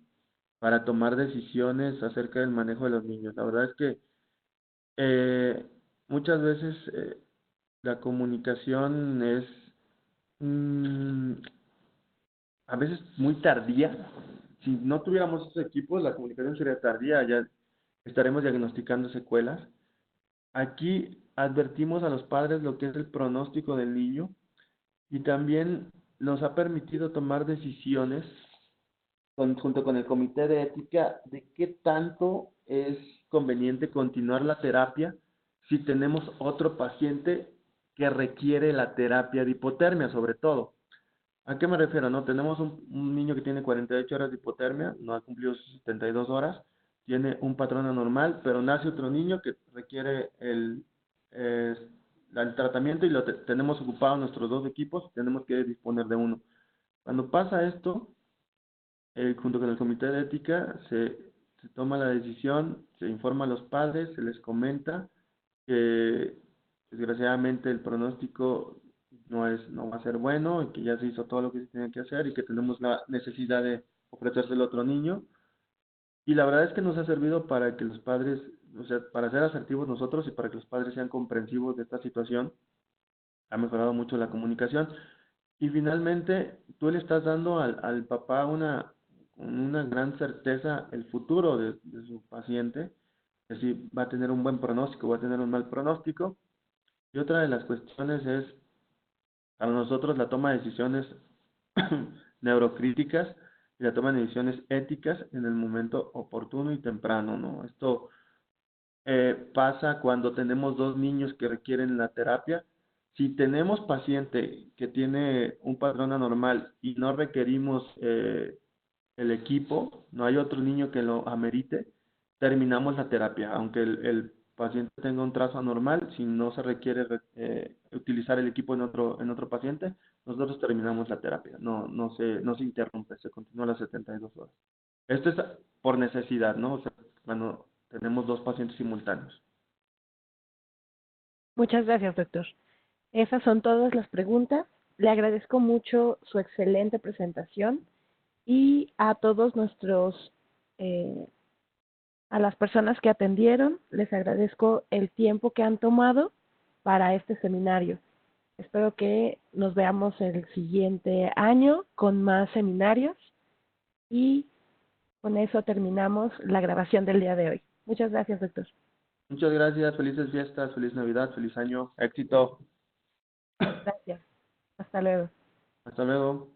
para tomar decisiones acerca del manejo de los niños. La verdad es que muchas veces la comunicación es a veces muy tardía. Si no tuviéramos esos equipos, la comunicación sería tardía, ya estaremos diagnosticando secuelas. Aquí advertimos a los padres lo que es el pronóstico del niño y también nos ha permitido tomar decisiones junto con el comité de ética de qué tanto es conveniente continuar la terapia si tenemos otro paciente que requiere la terapia de hipotermia, sobre todo. ¿A qué me refiero? No, tenemos un niño que tiene 48 horas de hipotermia, no ha cumplido sus 72 horas, tiene un patrón anormal, pero nace otro niño que requiere eh, el tratamiento y tenemos ocupados nuestros dos equipos, tenemos que disponer de uno. Cuando pasa esto, junto con el comité de ética, se toma la decisión, se informa a los padres, se les comenta que desgraciadamente el pronóstico no va a ser bueno y que ya se hizo todo lo que se tenía que hacer y que tenemos la necesidad de ofrecérselo a otro niño. Y la verdad es que nos ha servido para que los padres o sea, para ser asertivos nosotros y para que los padres sean comprensivos de esta situación, ha mejorado mucho la comunicación. Y finalmente, tú le estás dando al papá una gran certeza el futuro de su paciente, que si va a tener un buen pronóstico, va a tener un mal pronóstico. Y otra de las cuestiones es, para nosotros, la toma de decisiones neurocríticas y la toma de decisiones éticas en el momento oportuno y temprano, ¿no? Esto pasa cuando tenemos dos niños que requieren la terapia. Si tenemos paciente que tiene un patrón anormal y no requerimos el equipo, no hay otro niño que lo amerite, terminamos la terapia. Aunque el paciente tenga un trazo anormal, si no se requiere utilizar el equipo en otro paciente, nosotros terminamos la terapia. No se interrumpe, se continúa las 72 horas. Esto es por necesidad, ¿no? O sea, cuando tenemos dos pacientes simultáneos.
Muchas gracias, doctor. Esas son todas las preguntas. Le agradezco mucho su excelente presentación y a todos eh, a las personas que atendieron, les agradezco el tiempo que han tomado para este seminario. Espero que nos veamos el siguiente año con más seminarios y con eso terminamos la grabación del día de hoy. Muchas gracias, doctor.
Muchas gracias, felices fiestas, feliz Navidad, feliz año, éxito.
Gracias. Hasta luego.
Hasta luego.